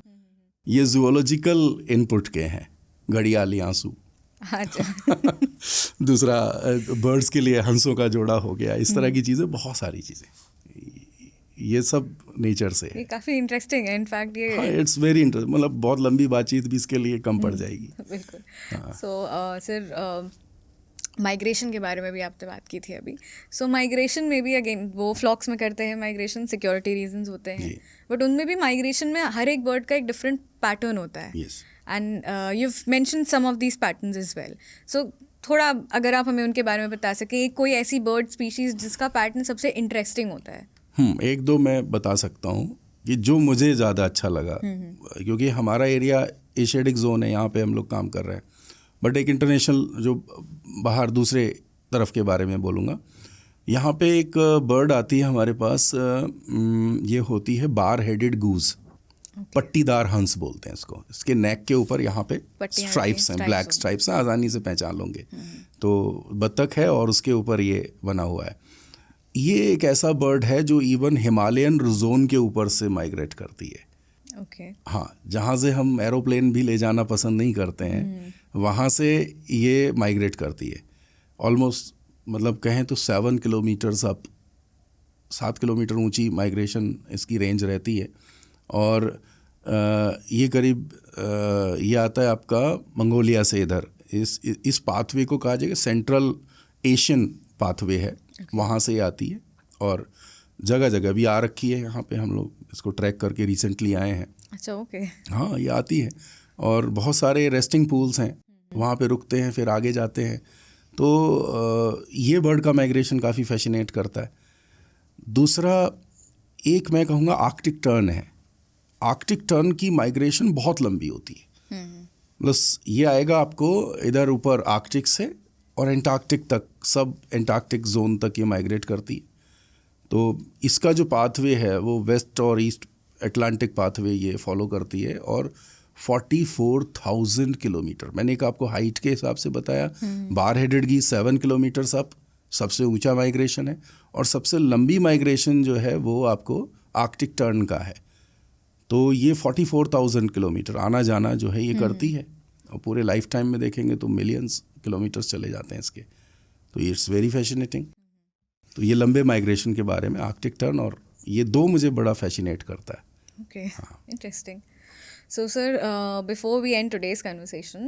ये जूलॉजिकल इनपुट के हैं। घड़ियाली आंसू, दूसरा बर्ड्स के लिए हंसों का जोड़ा हो गया, इस तरह की चीज़ें, बहुत सारी चीज़ें ये सब नेचर से है। ये काफ़ी इंटरेस्टिंग है इनफैक्ट ये। हाँ, इट्स वेरी इंटरेस्टिंग, मतलब बहुत लंबी बातचीत भी इसके लिए कम पड़ जाएगी। बिल्कुल। हाँ। सो सर माइग्रेशन के बारे में भी आपने बात की थी अभी। सो माइग्रेशन में भी अगेन वो फ्लॉक्स में करते हैं माइग्रेशन, सिक्योरिटी रीजंस होते हैं, बट उनमें भी माइग्रेशन में हर एक बर्ड का एक डिफरेंट पैटर्न होता है। Yes. And you mention some of these patterns as well. So थोड़ा अगर आप हमें उनके बारे में बता सकें, कोई ऐसी बर्ड स्पीशीज जिसका पैटर्न सबसे इंटरेस्टिंग होता है। एक दो मैं बता सकता हूँ कि जो मुझे ज़्यादा अच्छा लगा, क्योंकि हमारा एरिया एशियाटिक जोन है, यहाँ पे हम लोग काम कर रहे हैं, बट एक इंटरनेशनल जो बाहर दूसरे तरफ के बारे में बोलूँगा। यहाँ पे एक बर्ड आती है हमारे पास, ये होती है बार हेडेड गूज, पट्टीदार हंस बोलते हैं इसको। इसके नेक के ऊपर यहाँ पे स्ट्राइप्स हैं, ब्लैक स्ट्राइप्स हैं, आसानी से पहचान लोगे। तो बत्तख है और उसके ऊपर ये बना हुआ है। ये एक ऐसा बर्ड है जो इवन हिमालयन जोन के ऊपर से माइग्रेट करती है। हाँ, जहाँ से हम एरोप्लेन भी ले जाना पसंद नहीं करते हैं, वहाँ से ये माइग्रेट करती है। ऑलमोस्ट मतलब कहें तो 7 किलोमीटर्स अप, 7 किलोमीटर ऊंची माइग्रेशन इसकी रेंज रहती है। और ये करीब ये आता है आपका मंगोलिया से इधर। इस पाथवे को कहा जाएगा सेंट्रल एशियन पाथवे है, वहाँ से ये आती है और जगह जगह भी आ रखी है। यहाँ पे हम लोग इसको ट्रैक करके रिसेंटली आए हैं। अच्छा, ओके। हाँ, ये आती है और बहुत सारे रेस्टिंग पूल्स हैं, वहाँ पे रुकते हैं, फिर आगे जाते हैं। तो ये बर्ड का माइग्रेशन काफ़ी फैसिनेट करता है। दूसरा एक मैं कहूँगा आर्कटिक टर्न है। आर्कटिक टर्न की माइग्रेशन बहुत लंबी होती है। प्लस ये आएगा आपको इधर ऊपर आर्कटिक से और एंटार्क्टिक तक, सब एंटार्क्टिक जोन तक ये माइग्रेट करती है। तो इसका जो पाथवे है वो वेस्ट और ईस्ट अटलांटिक पाथवे ये फॉलो करती है। और 44,000 किलोमीटर, मैंने एक आपको हाइट के हिसाब से बताया, बार हेडेड की 7 किलोमीटर अप सबसे ऊंचा माइग्रेशन है। और सबसे लंबी माइग्रेशन जो है वो आपको आर्कटिक टर्न का है। तो ये 44,000 किलोमीटर आना जाना जो है ये करती है। और पूरे लाइफ टाइम में देखेंगे तो मिलियंस किलोमीटर्स चले जाते हैं इसके। तो इट्स वेरी फैसिनेटिंग। तो ये लंबे माइग्रेशन के बारे में आर्कटिक टर्न और ये दो मुझे बड़ा फैसिनेट करता है। Okay, interesting. So sir, before we end today's conversation,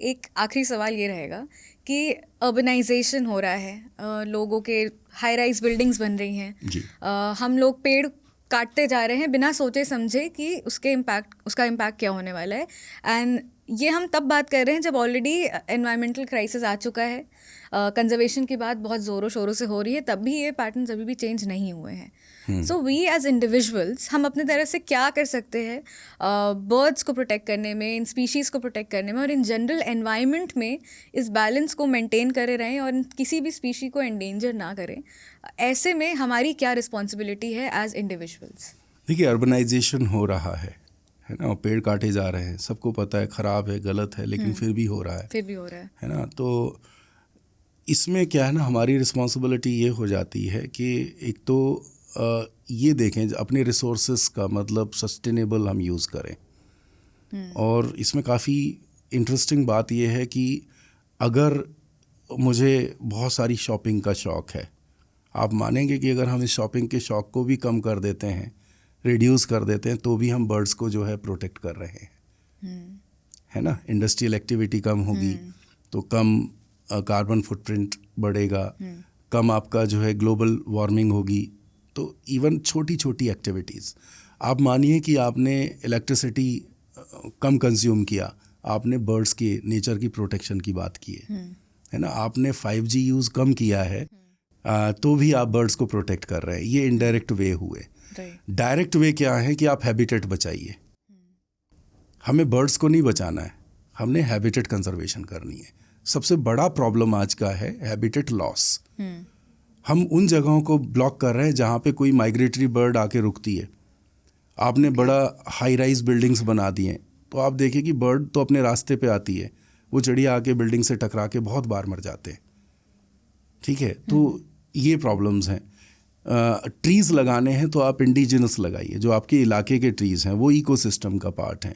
एक आखिरी सवाल ये रहेगा कि अर्बनाइजेशन हो रहा है, लोगों के हाई राइज बिल्डिंग्स बन रही हैं जी। हम लोग पेड़ काटते जा रहे हैं बिना सोचे समझे कि उसका इम्पैक्ट क्या होने वाला है। एंड ये हम तब बात कर रहे हैं जब ऑलरेडी एनवायरमेंटल क्राइसिस आ चुका है, कंजर्वेशन की बात बहुत ज़ोरों शोरों से हो रही है, तब भी ये पैटर्न्स अभी भी चेंज नहीं हुए हैं। सो वी एज इंडिविजुअल्स हम अपने तरफ से क्या कर सकते हैं बर्ड्स को प्रोटेक्ट करने में, इन स्पीशीज़ को प्रोटेक्ट करने में, और इन जनरल एनवायरनमेंट में इस बैलेंस को मेंटेन करे रहें और किसी भी स्पीशी को एंडेंजर ना करें। ऐसे में हमारी क्या रिस्पॉन्सिबिलिटी है एज इंडिविजुअल्स? देखिए, अर्बनाइजेशन हो रहा है ना, पेड़ काटे जा रहे हैं, सबको पता है ख़राब है, गलत है, लेकिन फिर भी हो रहा है ना। तो इसमें क्या है ना, हमारी रिस्पॉन्सिबिलिटी ये हो जाती है कि एक तो ये देखें अपने रिसोर्सेस का मतलब सस्टेनेबल हम यूज़ करें। और इसमें काफ़ी इंटरेस्टिंग बात ये है कि अगर मुझे बहुत सारी शॉपिंग का शौक़ है, आप मानेंगे कि अगर हम इस शॉपिंग के शौक़ को भी कम कर देते हैं, रिड्यूस कर देते हैं, तो भी हम बर्ड्स को जो है प्रोटेक्ट कर रहे हैं, है ना। इंडस्ट्रियल एक्टिविटी कम होगी तो कम कार्बन फुटप्रिंट बढ़ेगा, कम आपका जो है ग्लोबल वार्मिंग होगी। तो इवन छोटी छोटी एक्टिविटीज़, आप मानिए कि आपने इलेक्ट्रिसिटी कम कंज्यूम किया, आपने बर्ड्स के नेचर की प्रोटेक्शन की बात की है ना। आपने 5G यूज़ कम किया है, तो भी आप बर्ड्स को प्रोटेक्ट कर रहे हैं। ये इनडायरेक्ट वे हुए। डायरेक्ट वे क्या है कि आप हैबिटेट बचाइए। हमें बर्ड्स को नहीं बचाना है, हमने हैबिटेट कंजर्वेशन करनी है। सबसे बड़ा प्रॉब्लम आज का है हैबिटेट लॉस। हम उन जगहों को ब्लॉक कर रहे हैं जहाँ पे कोई माइग्रेटरी बर्ड आके रुकती है। आपने बड़ा हाई राइज बिल्डिंग्स बना दिए हैं, तो आप देखिए कि बर्ड तो अपने रास्ते पे आती है, वो चिड़िया आके बिल्डिंग से टकरा के बहुत बार मर जाते हैं। ठीक है, तो ये प्रॉब्लम्स हैं। ट्रीज़ लगाने हैं तो आप इंडिजिनस लगाइए, जो आपके इलाके के ट्रीज़ हैं वो इकोसिस्टम का पार्ट हैं।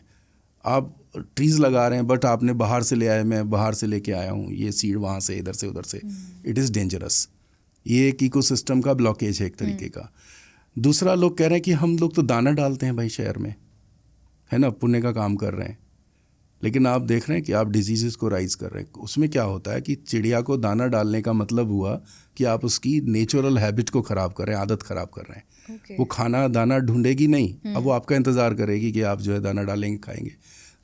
आप ट्रीज़ लगा रहे हैं बट आपने बाहर से ले आए, मैं बाहर से लेके आया हूँ ये सीड वहाँ से, इधर से उधर से, इट इज़ डेंजरस। ये एक इकोसिस्टम का ब्लॉकेज है एक तरीके का। दूसरा लोग कह रहे हैं कि हम लोग तो दाना डालते हैं भाई शहर में, है ना, पुण्य का काम कर रहे हैं, लेकिन आप देख रहे हैं कि आप डिजीज़ को राइज कर रहे हैं। उसमें क्या होता है कि चिड़िया को दाना डालने का मतलब हुआ कि आप उसकी नेचुरल हैबिट को ख़राब कर रहे हैं, आदत ख़राब कर रहे हैं। Okay. वो खाना दाना ढूंढेगी नहीं, अब वो आपका इंतज़ार करेगी कि आप जो है दाना डालेंगे खाएंगे।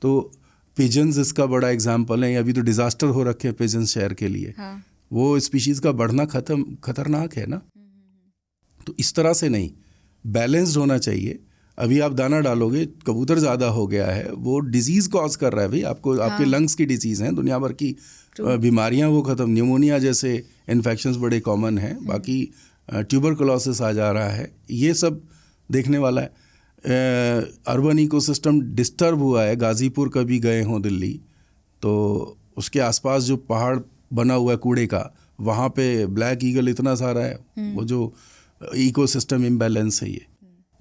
तो पिजन्स इसका बड़ा एग्जाम्पल है। अभी तो डिज़ास्टर हो रखे हैं पिजन्स शहर के लिए। हाँ. वो स्पीशीज़ का बढ़ना खतरनाक है ना। तो इस तरह से नहीं, बैलेंस्ड होना चाहिए। अभी आप दाना डालोगे, कबूतर ज़्यादा हो गया है, वो डिजीज़ कॉज कर रहा है भाई आपको। आपके लंग्स की डिजीज़ हैं, दुनिया भर की बीमारियां वो ख़त्म, न्यूमोनिया जैसे इन्फेक्शंस बड़े कॉमन हैं, बाकी ट्यूबरकुलोसिस आ जा रहा है, ये सब देखने वाला है। अर्बन इकोसिस्टम डिस्टर्ब हुआ है। गाज़ीपुर कभी गए हों दिल्ली, तो उसके आसपास जो पहाड़ बना हुआ है कूड़े का, वहाँ पे ब्लैक ईगल इतना सारा है। वो जो इकोसिस्टम इम्बैलेंस है ये,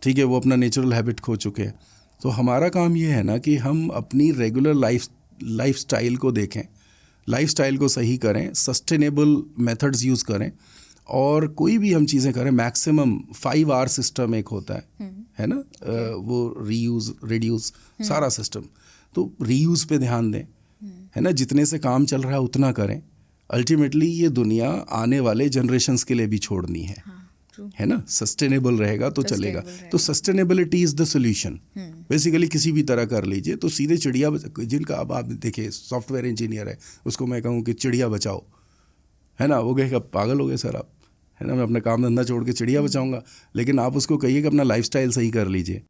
ठीक है, वो अपना नेचुरल हैबिट खो चुके हैं। तो हमारा काम ये है ना कि हम अपनी रेगुलर लाइफ स्टाइल को देखें, लाइफ स्टाइल को सही करें, सस्टेनेबल मेथड्स यूज़ करें, और कोई भी हम चीज़ें करें मैक्सिमम 5R सिस्टम एक होता है ना, वो रीयूज़ रिड्यूस सारा सिस्टम। तो रीयूज़ पे ध्यान दें, है ना, जितने से काम चल रहा है उतना करें। अल्टीमेटली ये दुनिया आने वाले जनरेशन्स के लिए भी छोड़नी है, है ना। सस्टेनेबल रहेगा तो चलेगा। तो sustainability is the solution basically. किसी भी तरह कर लीजिए तो सीधे चिड़िया, जिनका अब आप देखिए सॉफ्टवेयर इंजीनियर है, उसको मैं कहूँ कि चिड़िया बचाओ, है ना, वो कहेगा पागल हो गए सर आप, है ना, मैं अपना काम धंधा छोड़ के चिड़िया बचाऊंगा। लेकिन आप उसको कहिए कि अपना लाइफस्टाइल सही कर लीजिए,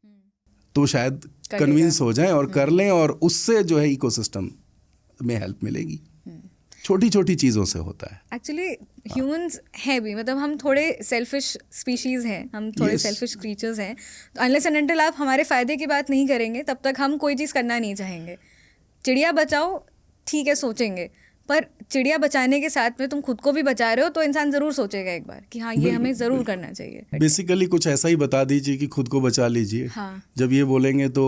तो शायद कन्विंस हो जाएं और कर लें, और उससे जो है इकोसिस्टम में हेल्प मिलेगी। छोटी छोटी चीज़ों से होता है। एक्चुअली ह्यूमंस हैं भी, मतलब हम थोड़े सेल्फिश स्पीशीज़ हैं, हम थोड़े सेल्फिश क्रीचर्स हैं। अनलेस एंड अनटिल आप हमारे फ़ायदे की बात नहीं करेंगे तब तक हम कोई चीज़ करना नहीं चाहेंगे। चिड़िया बचाओ ठीक है सोचेंगे, पर चिड़िया बचाने के साथ में तुम खुद को भी बचा रहे हो, तो इंसान ज़रूर सोचेगा एक बार कि हाँ ये हमें ज़रूर करना चाहिए। बेसिकली कुछ ऐसा ही बता दीजिए कि खुद को बचा लीजिए। हाँ. जब ये बोलेंगे तो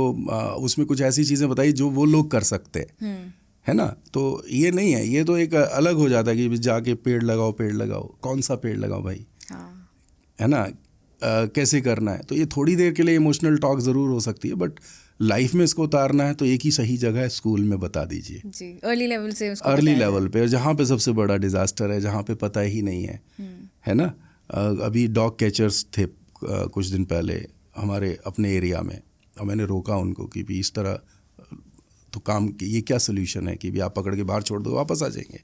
उसमें कुछ ऐसी चीज़ें बताइए जो वो लोग कर सकते हैं, है ना। तो ये नहीं है, ये तो एक अलग हो जाता है कि जाके पेड़ लगाओ, पेड़ लगाओ, कौन सा पेड़ लगाओ भाई, है ना, कैसे करना है। तो ये थोड़ी देर के लिए इमोशनल टॉक ज़रूर हो सकती है, बट लाइफ में इसको उतारना है तो एक ही सही जगह है, स्कूल में बता दीजिए जी, अर्ली लेवल से उसको अर्ली लेवल पे, जहाँ पे सबसे बड़ा डिज़ास्टर है, जहाँ पे पता ही नहीं है ना। अभी डॉग कैचर्स थे कुछ दिन पहले हमारे अपने एरिया में, और मैंने रोका उनको कि भी इस तरह तो काम की ये क्या सोल्यूशन है कि भी आप पकड़ के बाहर छोड़ दो वापस आ जाएंगे,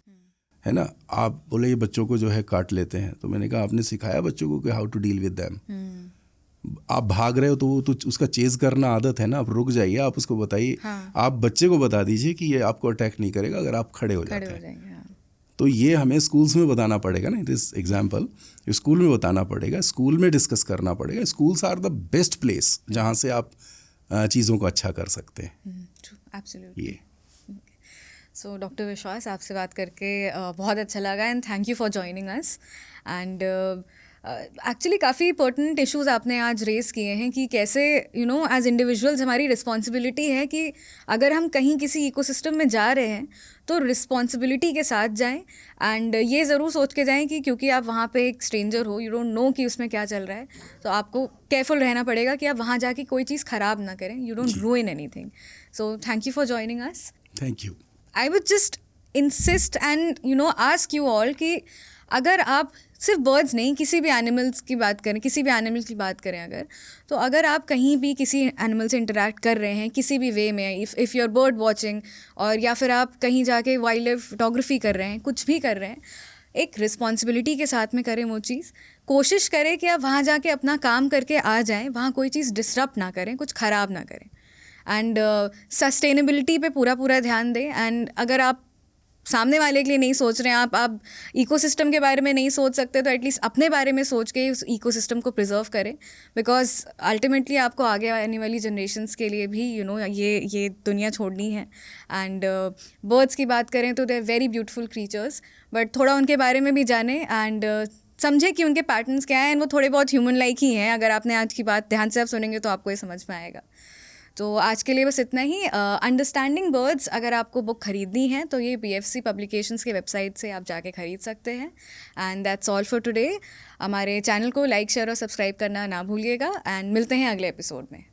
है ना। आप बोले ये बच्चों को जो है काट लेते हैं, तो मैंने कहा आपने सिखाया बच्चों को कि how to deal with them. आप भाग रहे हो तो वो तो उसका चेज करना आदत है ना, आप रुक जाइए, आप उसको बताइए। हाँ। आप बच्चे को बता दीजिए कि ये आपको अटैक नहीं करेगा अगर आप खड़े हो जाते हैं। हाँ। तो ये हमें स्कूल्स में बताना पड़ेगा ना, दिस एग्जाम्पल स्कूल में बताना पड़ेगा, स्कूल में डिस्कस करना पड़ेगा। Schools are the best place जहाँ से आप चीज़ों को अच्छा कर सकते हैं। एब्सोल्युटली। सो डॉक्टर विश्वास, आपसे बात करके बहुत अच्छा लगा, and thank you for joining us. And actually काफ़ी पर्टिनेंट इश्यूज़ आपने आज रेस किए हैं कि कैसे एज इंडिविजुअल्स हमारी रिस्पॉन्सिबिलिटी है कि अगर हम कहीं किसी इकोसिस्टम में जा रहे हैं तो रिस्पॉन्सिबिलिटी के साथ जाएं, एंड ये ज़रूर सोच के जाएं कि क्योंकि आप वहाँ पे एक स्ट्रेंजर हो, यू डोंट नो कि उसमें क्या चल रहा है, तो आपको केयरफुल रहना पड़ेगा कि आप वहाँ जाके कोई चीज़ ख़राब ना करें, you don't रूइन anything. So thank you for joining us. Thank you. I would just insist and ask you all कि अगर आप सिर्फ बर्ड्स नहीं, किसी भी एनिमल्स की बात करें, किसी भी एनिमल की बात करें अगर, तो अगर आप कहीं भी किसी एनिमल से इंटरेक्ट कर रहे हैं किसी भी वे में, if you are bird watching, और या फिर आप कहीं जाके वाइल्ड लाइफ फोटोग्राफी कर रहे हैं, कुछ भी कर रहे हैं, एक रिस्पॉन्सिबिलिटी के साथ में करें वो चीज़। कोशिश करें कि आप वहाँ जाके अपना काम करके आ जाएँ, वहाँ कोई चीज़ डिस्टर्ब ना करें, कुछ ख़राब ना करें, एंड सस्टेनेबिलिटी पे पूरा ध्यान दें। एंड अगर आप सामने वाले के लिए नहीं सोच रहे हैं, आप इकोसिस्टम के बारे में नहीं सोच सकते, तो एटलीस्ट अपने बारे में सोच के उस इकोसिस्टम को प्रिजर्व करें, बिकॉज अल्टीमेटली आपको आगे आने वाली जनरेशन्स के लिए भी ये दुनिया छोड़नी है। एंड बर्ड्स की बात करें तो they are very beautiful creatures, but थोड़ा उनके बारे में भी जानें एंड समझे कि उनके पैटर्न्स क्या हैं, एंड वो थोड़े बहुत ह्यूमन लाइक ही हैं। अगर आपने आज की बात ध्यान से आप सुनेंगे तो आपको ये समझ में आएगा। तो आज के लिए बस इतना ही। अंडरस्टैंडिंग बर्ड्स अगर आपको बुक खरीदनी है तो ये BFC पब्लिकेशंस की वेबसाइट से आप जाके खरीद सकते हैं। And that's all for today. हमारे चैनल को लाइक शेयर और सब्सक्राइब करना ना भूलिएगा एंड मिलते हैं अगले एपिसोड में।